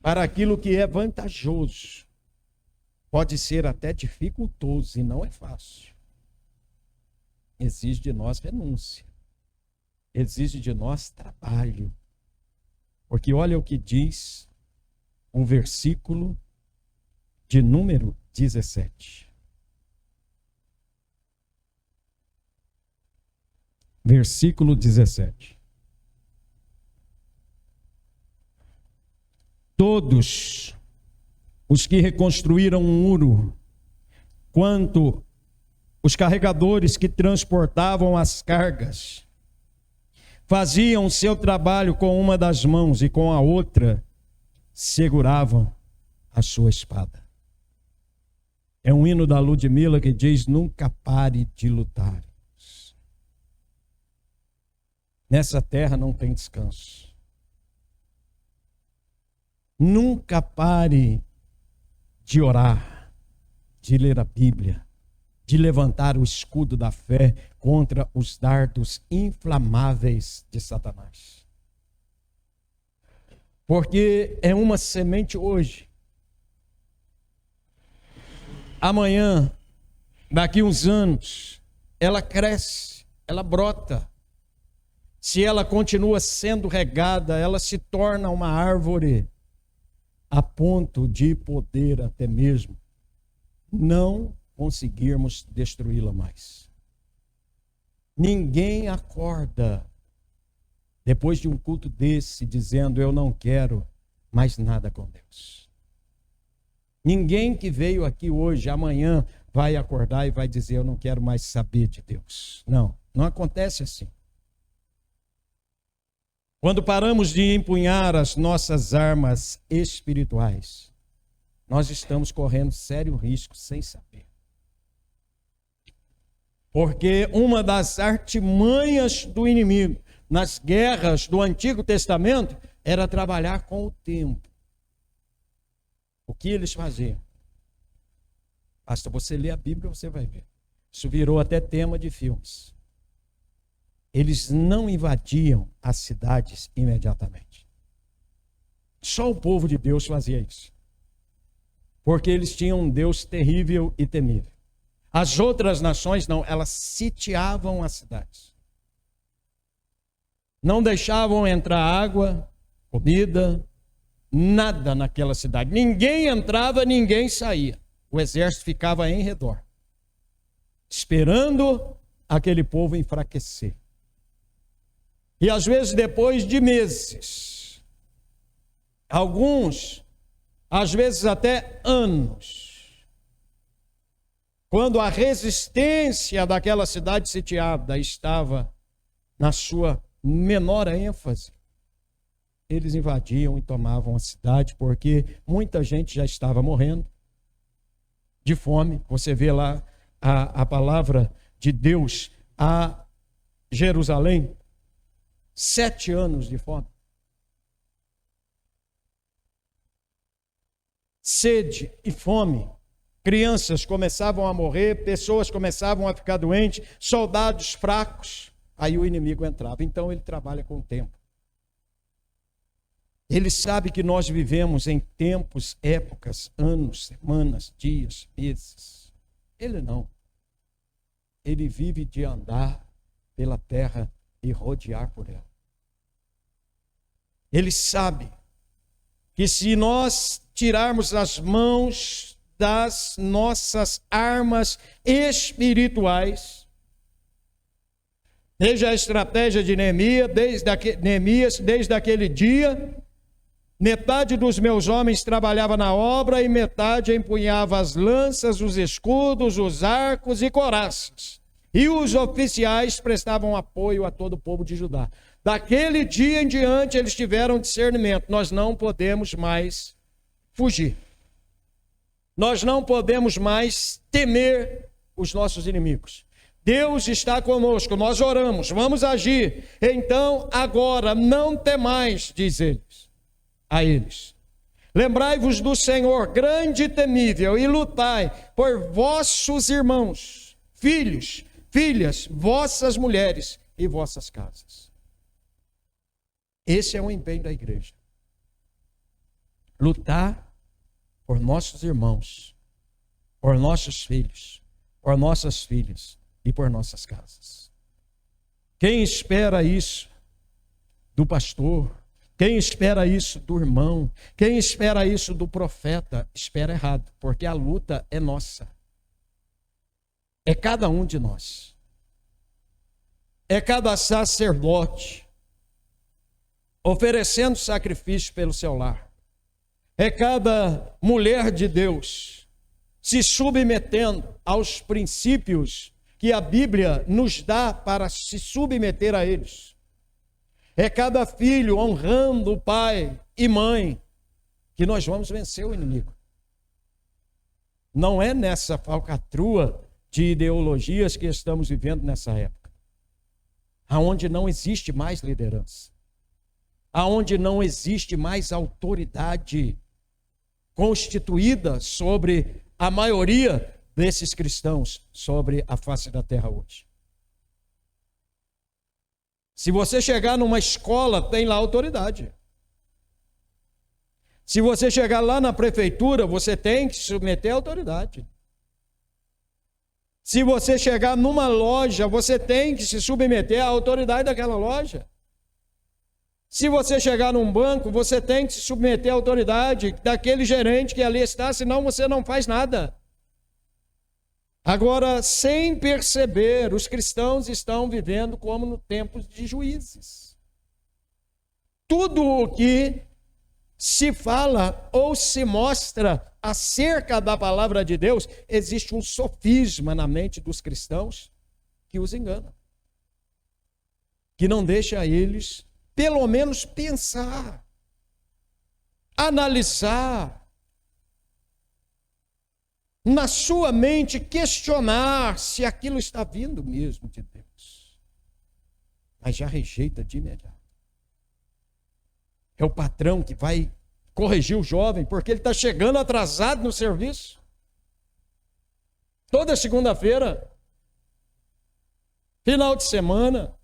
para aquilo que é vantajoso. Pode ser até dificultoso e não é fácil. Exige de nós renúncia, exige de nós trabalho. Porque olha o que diz um versículo de número 17. Versículo 17. Todos os que reconstruíram um muro, quanto os carregadores que transportavam as cargas, faziam seu trabalho com uma das mãos e com a outra seguravam a sua espada. É um hino da Ludmila que diz: nunca pare de lutar. Nessa terra não tem descanso. Nunca pare de orar, de ler a Bíblia, de levantar o escudo da fé contra os dardos inflamáveis de Satanás. Porque é uma semente hoje. Amanhã, daqui uns anos, ela cresce, ela brota. Se ela continua sendo regada, ela se torna uma árvore a ponto de poder até mesmo não conseguirmos destruí-la mais. Ninguém acorda depois de um culto desse dizendo: eu não quero mais nada com Deus. Ninguém que veio aqui hoje, amanhã, vai acordar e vai dizer: eu não quero mais saber de Deus. Não, não acontece assim. Quando paramos de empunhar as nossas armas espirituais, nós estamos correndo sério risco sem saber. Porque uma das artimanhas do inimigo nas guerras do Antigo Testamento era trabalhar com o tempo. O que eles faziam? Basta você ler a Bíblia, você vai ver. Isso virou até tema de filmes. Eles não invadiam as cidades imediatamente. Só o povo de Deus fazia isso. Porque eles tinham um Deus terrível e temível. As outras nações não, elas sitiavam as cidades. Não deixavam entrar água, comida, nada naquela cidade. Ninguém entrava, ninguém saía. O exército ficava em redor, esperando aquele povo enfraquecer. E às vezes depois de meses, alguns, às vezes até anos, quando a resistência daquela cidade sitiada estava na sua menor ênfase, eles invadiam e tomavam a cidade, porque muita gente já estava morrendo de fome. Você vê lá a palavra de Deus a Jerusalém, 7 anos de fome. Sede e fome. Crianças começavam a morrer, pessoas começavam a ficar doentes, soldados fracos. Aí o inimigo entrava. Então ele trabalha com o tempo. Ele sabe que nós vivemos em tempos, épocas, anos, semanas, dias, meses. Ele não. Ele vive de andar pela terra e rodear por ela. Ele sabe que se nós tirarmos as mãos das nossas armas espirituais, desde a estratégia de Neemias, desde aquele dia, metade dos meus homens trabalhava na obra e metade empunhava as lanças, os escudos, os arcos e coraças. E os oficiais prestavam apoio a todo o povo de Judá. Daquele dia em diante eles tiveram discernimento. Nós não podemos mais fugir. Nós não podemos mais temer os nossos inimigos. Deus está conosco, nós oramos, vamos agir. Então agora não temais, diz a eles. Lembrai-vos do Senhor, grande e temível, e lutai por vossos irmãos, filhos, filhas, vossas mulheres e vossas casas. Esse é o empenho da igreja. Lutar por nossos irmãos, por nossos filhos, por nossas filhas e por nossas casas. Quem espera isso do pastor, quem espera isso do irmão, quem espera isso do profeta, espera errado, porque a luta é nossa. É cada um de nós. É cada sacerdote oferecendo sacrifício pelo seu lar. É cada mulher de Deus se submetendo aos princípios que a Bíblia nos dá para se submeter a eles. É cada filho honrando o pai e mãe que nós vamos vencer o inimigo. Não é nessa falcatrua de ideologias que estamos vivendo nessa época, aonde não existe mais liderança, aonde não existe mais autoridade constituída sobre a maioria desses cristãos sobre a face da terra hoje. Se você chegar numa escola, tem lá autoridade. Se você chegar lá na prefeitura, você tem que se submeter à autoridade. Se você chegar numa loja, você tem que se submeter à autoridade daquela loja. Se você chegar num banco, você tem que se submeter à autoridade daquele gerente que ali está, senão você não faz nada. Agora, sem perceber, os cristãos estão vivendo como no tempo de Juízes. Tudo o que se fala ou se mostra acerca da palavra de Deus, existe um sofisma na mente dos cristãos que os engana, que não deixa eles, pelo menos, pensar, analisar, na sua mente questionar se aquilo está vindo mesmo de Deus. Mas já rejeita de imediato. É o patrão que vai corrigir o jovem porque ele está chegando atrasado no serviço. Toda segunda-feira, final de semana,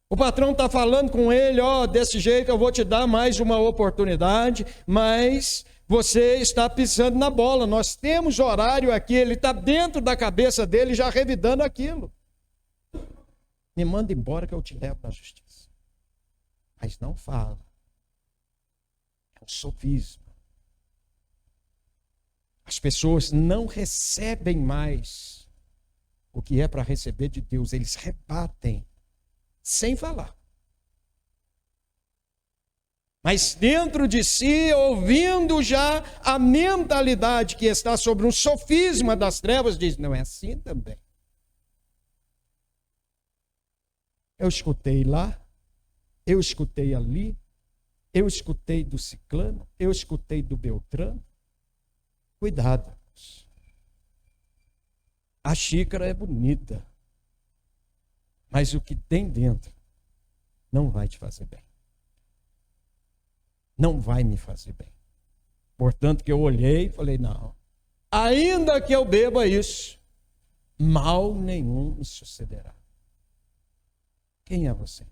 o patrão está falando com ele, desse jeito eu vou te dar mais uma oportunidade, mas você está pisando na bola, nós temos horário aqui, ele está dentro da cabeça dele já revidando aquilo. Me manda embora que eu te levo na justiça. Mas não fala. É um sofisma. As pessoas não recebem mais o que é para receber de Deus, eles rebatem sem falar. Mas dentro de si, ouvindo já a mentalidade que está sobre um sofisma das trevas, diz, não é assim também. Eu escutei lá, eu escutei ali, eu escutei do ciclano, eu escutei do beltrano. Cuidado. A xícara é bonita, mas o que tem dentro não vai te fazer bem. Não vai me fazer bem. Portanto, que eu olhei e falei, não, ainda que eu beba isso, mal nenhum me sucederá. Quem é você?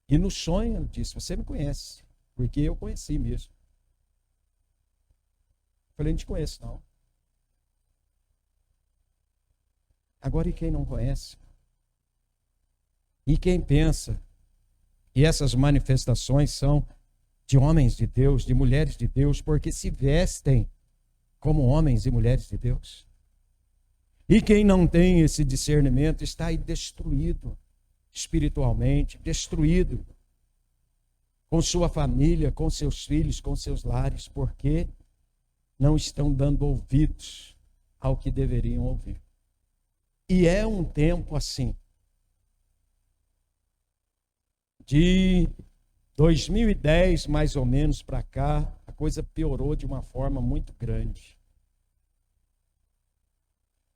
E no sonho ele disse, você me conhece, porque eu conheci mesmo. Eu falei, não te conheço não. Agora, e quem não conhece? E quem pensa que essas manifestações são de homens de Deus, de mulheres de Deus, porque se vestem como homens e mulheres de Deus? E quem não tem esse discernimento está aí destruído espiritualmente, destruído com sua família, com seus filhos, com seus lares, porque não estão dando ouvidos ao que deveriam ouvir. E é um tempo assim. De 2010, mais ou menos, para cá, a coisa piorou de uma forma muito grande.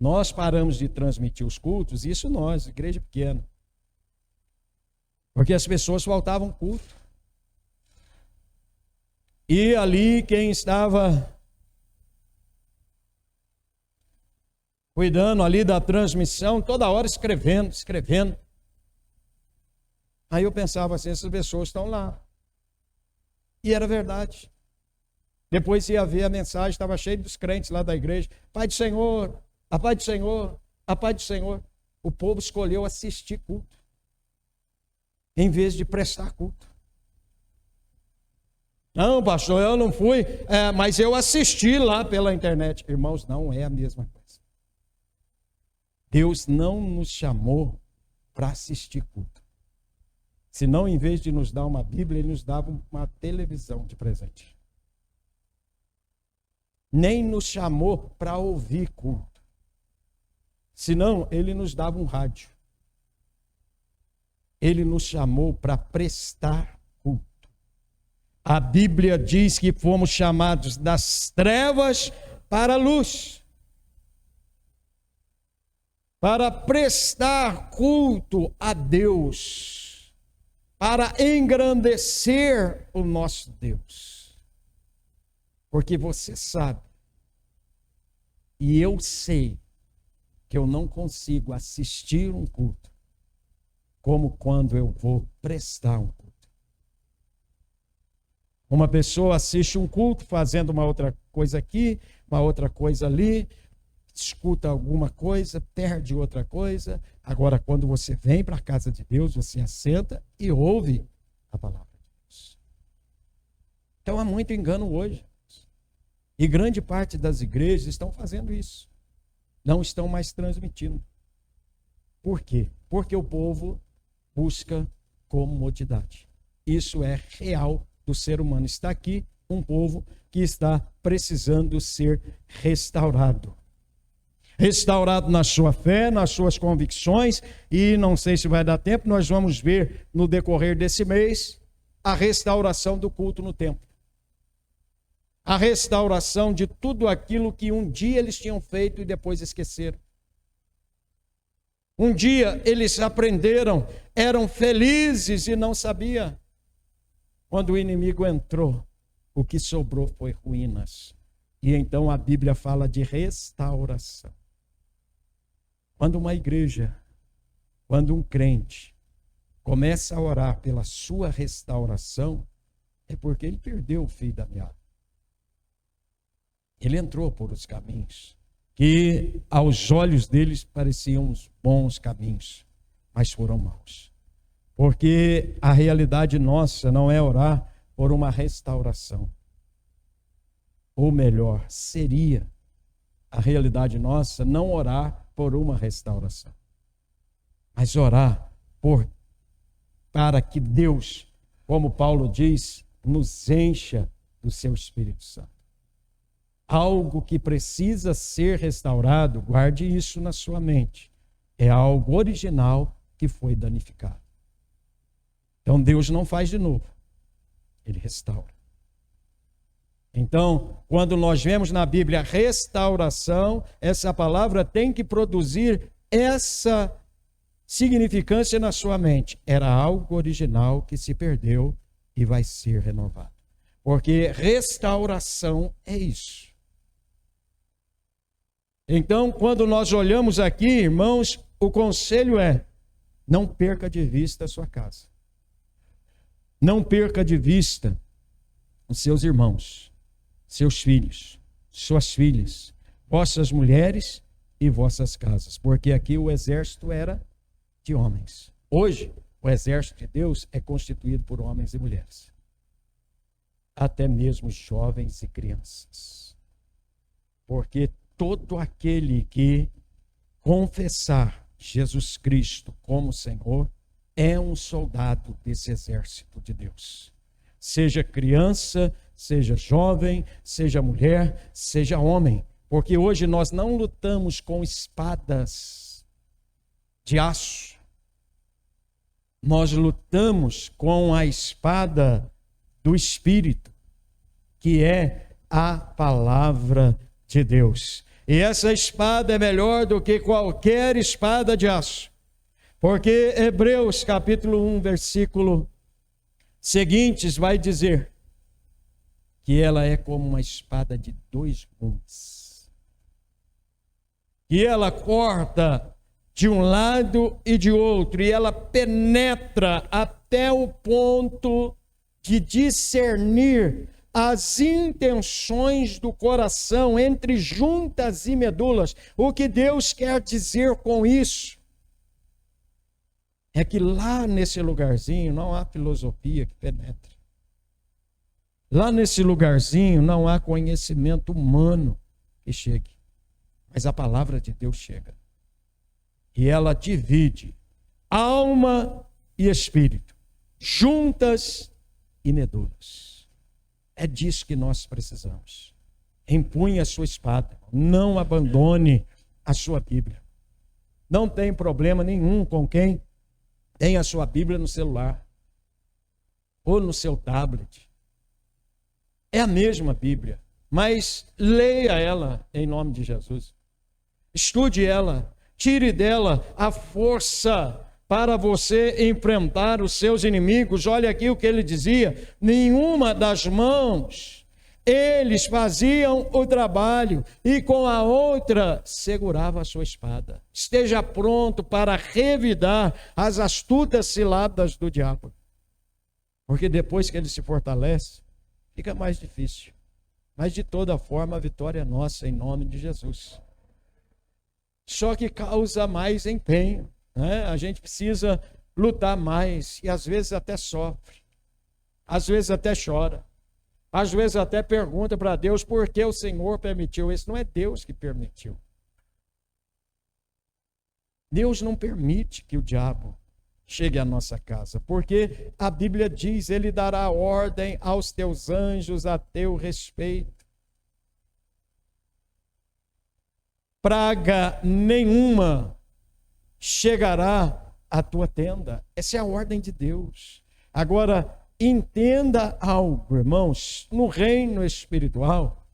Nós paramos de transmitir os cultos, isso nós, igreja pequena. Porque as pessoas faltavam culto. E ali quem estava cuidando ali da transmissão, toda hora escrevendo. Aí eu pensava assim, essas pessoas estão lá. E era verdade. Depois ia ver a mensagem, estava cheio dos crentes lá da igreja. Pai do Senhor, a paz do Senhor, a paz do Senhor. O povo escolheu assistir culto, em vez de prestar culto. Não, pastor, eu não fui, mas eu assisti lá pela internet. Irmãos, não é a mesma coisa. Deus não nos chamou para assistir culto. Senão, em vez de nos dar uma Bíblia, Ele nos dava uma televisão de presente. Nem nos chamou para ouvir culto. Senão, Ele nos dava um rádio. Ele nos chamou para prestar culto. A Bíblia diz que fomos chamados das trevas para a luz. Para prestar culto a Deus, para engrandecer o nosso Deus. Porque você sabe, e eu sei, que eu não consigo assistir um culto como quando eu vou prestar um culto. Uma pessoa assiste um culto fazendo uma outra coisa aqui, uma outra coisa ali, escuta alguma coisa, perde outra coisa. Agora, quando você vem para a casa de Deus, você assenta e ouve a palavra de Deus. Então, há muito engano hoje. E grande parte das igrejas estão fazendo isso. Não estão mais transmitindo. Por quê? Porque o povo busca comodidade. Isso é real do ser humano. Está aqui um povo que está precisando ser restaurado. Restaurado na sua fé, nas suas convicções, e não sei se vai dar tempo, nós vamos ver no decorrer desse mês a restauração do culto no templo. A restauração de tudo aquilo que um dia eles tinham feito e depois esqueceram. Um dia eles aprenderam, eram felizes e não sabiam. Quando o inimigo entrou, o que sobrou foi ruínas. E então a Bíblia fala de restauração. Quando uma igreja, quando um crente começa a orar pela sua restauração, é porque ele perdeu o fio da meada. Ele entrou por os caminhos que aos olhos deles pareciam os bons caminhos, mas foram maus. Porque a realidade nossa não é orar por uma restauração. Ou melhor, seria a realidade nossa não orar por uma restauração, mas orar para que Deus, como Paulo diz, nos encha do seu Espírito Santo. Algo que precisa ser restaurado, guarde isso na sua mente, É algo original que foi danificado. Então Deus não faz de novo, Ele restaura. Então, quando nós vemos na Bíblia restauração, essa palavra tem que produzir essa significância na sua mente. Era algo original que se perdeu e vai ser renovado. Porque restauração é isso. Então, quando nós olhamos aqui, irmãos, o conselho é: não perca de vista a sua casa. Não perca de vista os seus irmãos, seus filhos, suas filhas, vossas mulheres e vossas casas. Porque aqui o exército era de homens. Hoje, o exército de Deus é constituído por homens e mulheres. Até mesmo jovens e crianças. Porque todo aquele que confessar Jesus Cristo como Senhor é um soldado desse exército de Deus. Seja criança, seja jovem, seja mulher, seja homem. Porque hoje nós não lutamos com espadas de aço. Nós lutamos com a espada do Espírito, que é a palavra de Deus. E essa espada é melhor do que qualquer espada de aço. Porque Hebreus capítulo 1, versículo seguintes vai dizer que ela é como uma espada de 2 gumes. E ela corta de um lado e de outro, e ela penetra até o ponto de discernir as intenções do coração entre juntas e medulas. O que Deus quer dizer com isso é que lá nesse lugarzinho não há filosofia que penetre. Lá nesse lugarzinho não há conhecimento humano que chegue. Mas a palavra de Deus chega. E ela divide alma e espírito, juntas e medulas. É disso que nós precisamos. Empunhe a sua espada. Não abandone a sua Bíblia. Não tem problema nenhum com quem tem a sua Bíblia no celular ou no seu tablet. É a mesma Bíblia, mas leia ela em nome de Jesus. Estude ela, tire dela a força para você enfrentar os seus inimigos. Olha aqui o que ele dizia: nenhuma das mãos eles faziam o trabalho, e com a outra segurava a sua espada. Esteja pronto para revidar as astutas ciladas do diabo. Porque depois que ele se fortalece, fica mais difícil. Mas de toda forma a vitória é nossa em nome de Jesus. Só que causa mais empenho, né? A gente precisa lutar mais e às vezes até sofre. Às vezes até chora. Às vezes até pergunta para Deus por que o Senhor permitiu isso. Não é Deus que permitiu. Deus não permite que o diabo chegue à nossa casa, porque a Bíblia diz: ele dará ordem aos teus anjos a teu respeito. Praga nenhuma chegará à tua tenda. Essa é a ordem de Deus. Agora, entenda algo, irmãos: no reino espiritual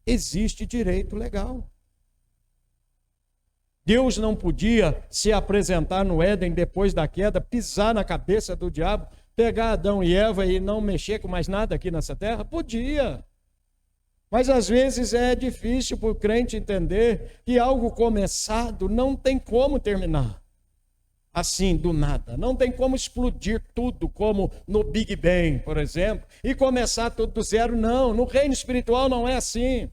existe direito legal. Deus não podia se apresentar no Éden depois da queda, pisar na cabeça do diabo, pegar Adão e Eva e não mexer com mais nada aqui nessa terra? Podia. Mas às vezes é difícil para o crente entender que algo começado não tem como terminar. Assim, do nada. Não tem como explodir tudo, como no Big Bang, por exemplo, e começar tudo do zero. Não, no reino espiritual não é assim.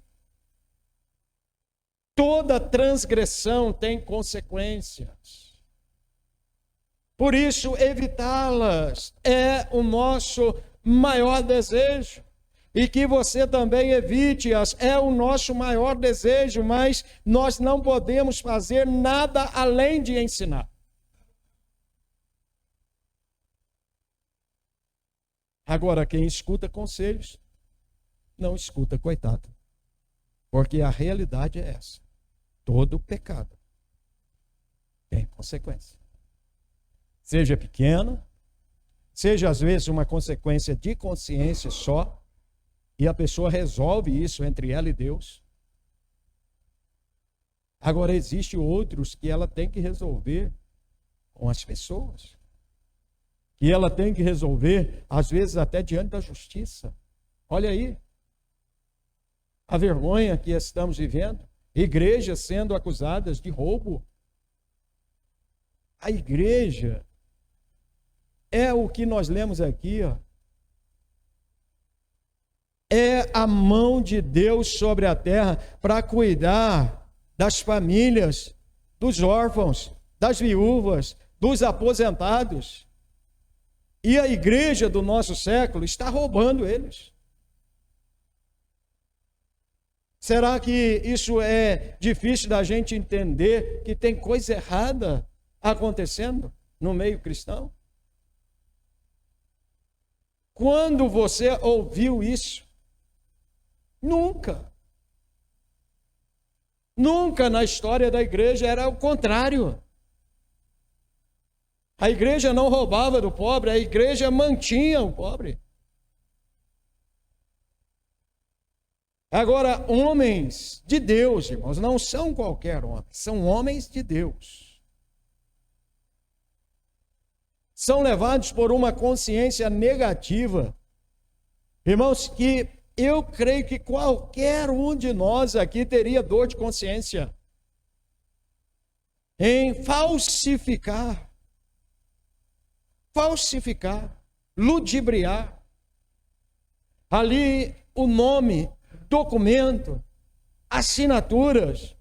Toda transgressão tem consequências. Por isso, evitá-las é o nosso maior desejo. E que você também evite-as é o nosso maior desejo, mas nós não podemos fazer nada além de ensinar. Agora, quem escuta conselhos, não escuta coitado. Porque a realidade é essa. Todo pecado tem consequência. Seja pequena, seja às vezes uma consequência de consciência só, e a pessoa resolve isso entre ela e Deus. Agora, existem outros que ela tem que resolver com as pessoas. Que ela tem que resolver, às vezes, até diante da justiça. Olha aí, a vergonha que estamos vivendo. Igrejas sendo acusadas de roubo. A igreja é o que nós lemos aqui, ó. É a mão de Deus sobre a terra para cuidar das famílias, dos órfãos, das viúvas, dos aposentados. E a igreja do nosso século está roubando eles. Será que isso é difícil da gente entender que tem coisa errada acontecendo no meio cristão? Quando você ouviu isso? Nunca. Nunca na história da igreja era o contrário. A igreja não roubava do pobre, a igreja mantinha o pobre. Agora, homens de Deus, irmãos, não são qualquer homem, são homens de Deus. São levados por uma consciência negativa. Irmãos, que eu creio que qualquer um de nós aqui teria dor de consciência em falsificar, ludibriar ali o nome, documento, assinaturas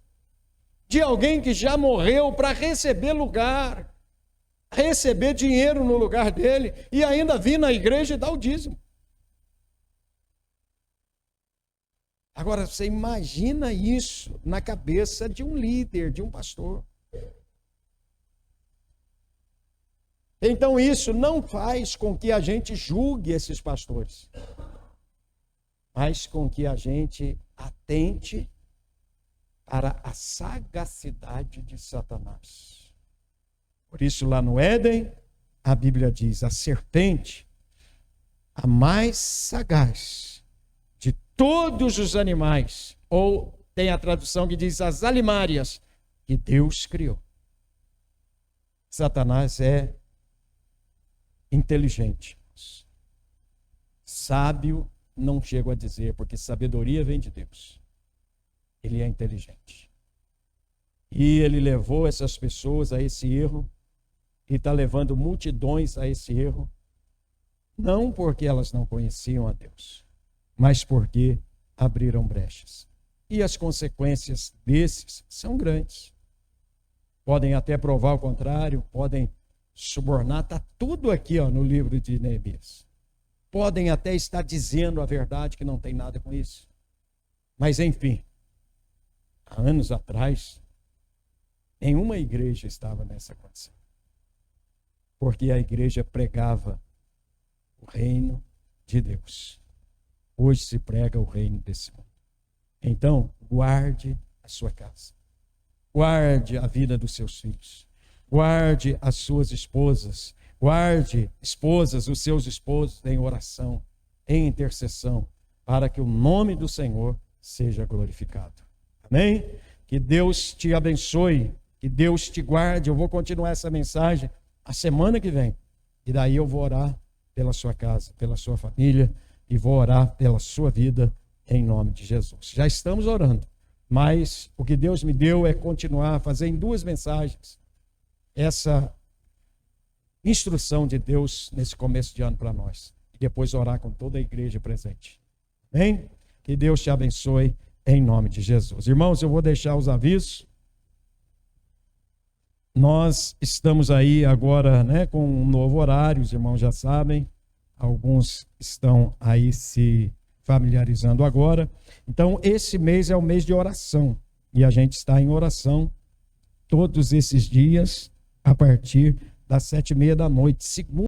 de alguém que já morreu para receber lugar, receber dinheiro no lugar dele e ainda vir na igreja e dar o dízimo. Agora, você imagina isso na cabeça de um líder, de um pastor. Então, isso não faz com que a gente julgue esses pastores, mas com que a gente atente para a sagacidade de Satanás. Por isso, lá no Éden, a Bíblia diz, a serpente, a mais sagaz de todos os animais, ou tem a tradução que diz as alimárias, que Deus criou. Satanás é inteligente. Sábio, não chego a dizer, porque sabedoria vem de Deus. Ele é inteligente. E ele levou essas pessoas a esse erro, e está levando multidões a esse erro, não porque elas não conheciam a Deus, mas porque abriram brechas. E as consequências desses são grandes. Podem até provar o contrário, podem subornar, está tudo aqui no livro de Neemias. Podem até estar dizendo a verdade que não tem nada com isso. Mas enfim, há anos atrás, nenhuma igreja estava nessa condição. Porque a igreja pregava o reino de Deus. Hoje se prega o reino desse mundo. Então, guarde a sua casa. Guarde a vida dos seus filhos. Guarde as suas esposas. Guarde, esposas, os seus esposos em oração, em intercessão, para que o nome do Senhor seja glorificado. Amém? Que Deus te abençoe, que Deus te guarde. Eu vou continuar essa mensagem a semana que vem. E daí eu vou orar pela sua casa, pela sua família, e vou orar pela sua vida em nome de Jesus. Já estamos orando, mas o que Deus me deu é continuar a fazer em 2 mensagens essa instrução de Deus nesse começo de ano para nós. E depois orar com toda a igreja presente. Amém? Que Deus te abençoe em nome de Jesus. Irmãos, eu vou deixar os avisos. Nós estamos aí agora, com um novo horário, os irmãos já sabem. Alguns estão aí se familiarizando agora. Então, esse mês é o mês de oração. E a gente está em oração todos esses dias, a partir das 7h30 da noite, segunda.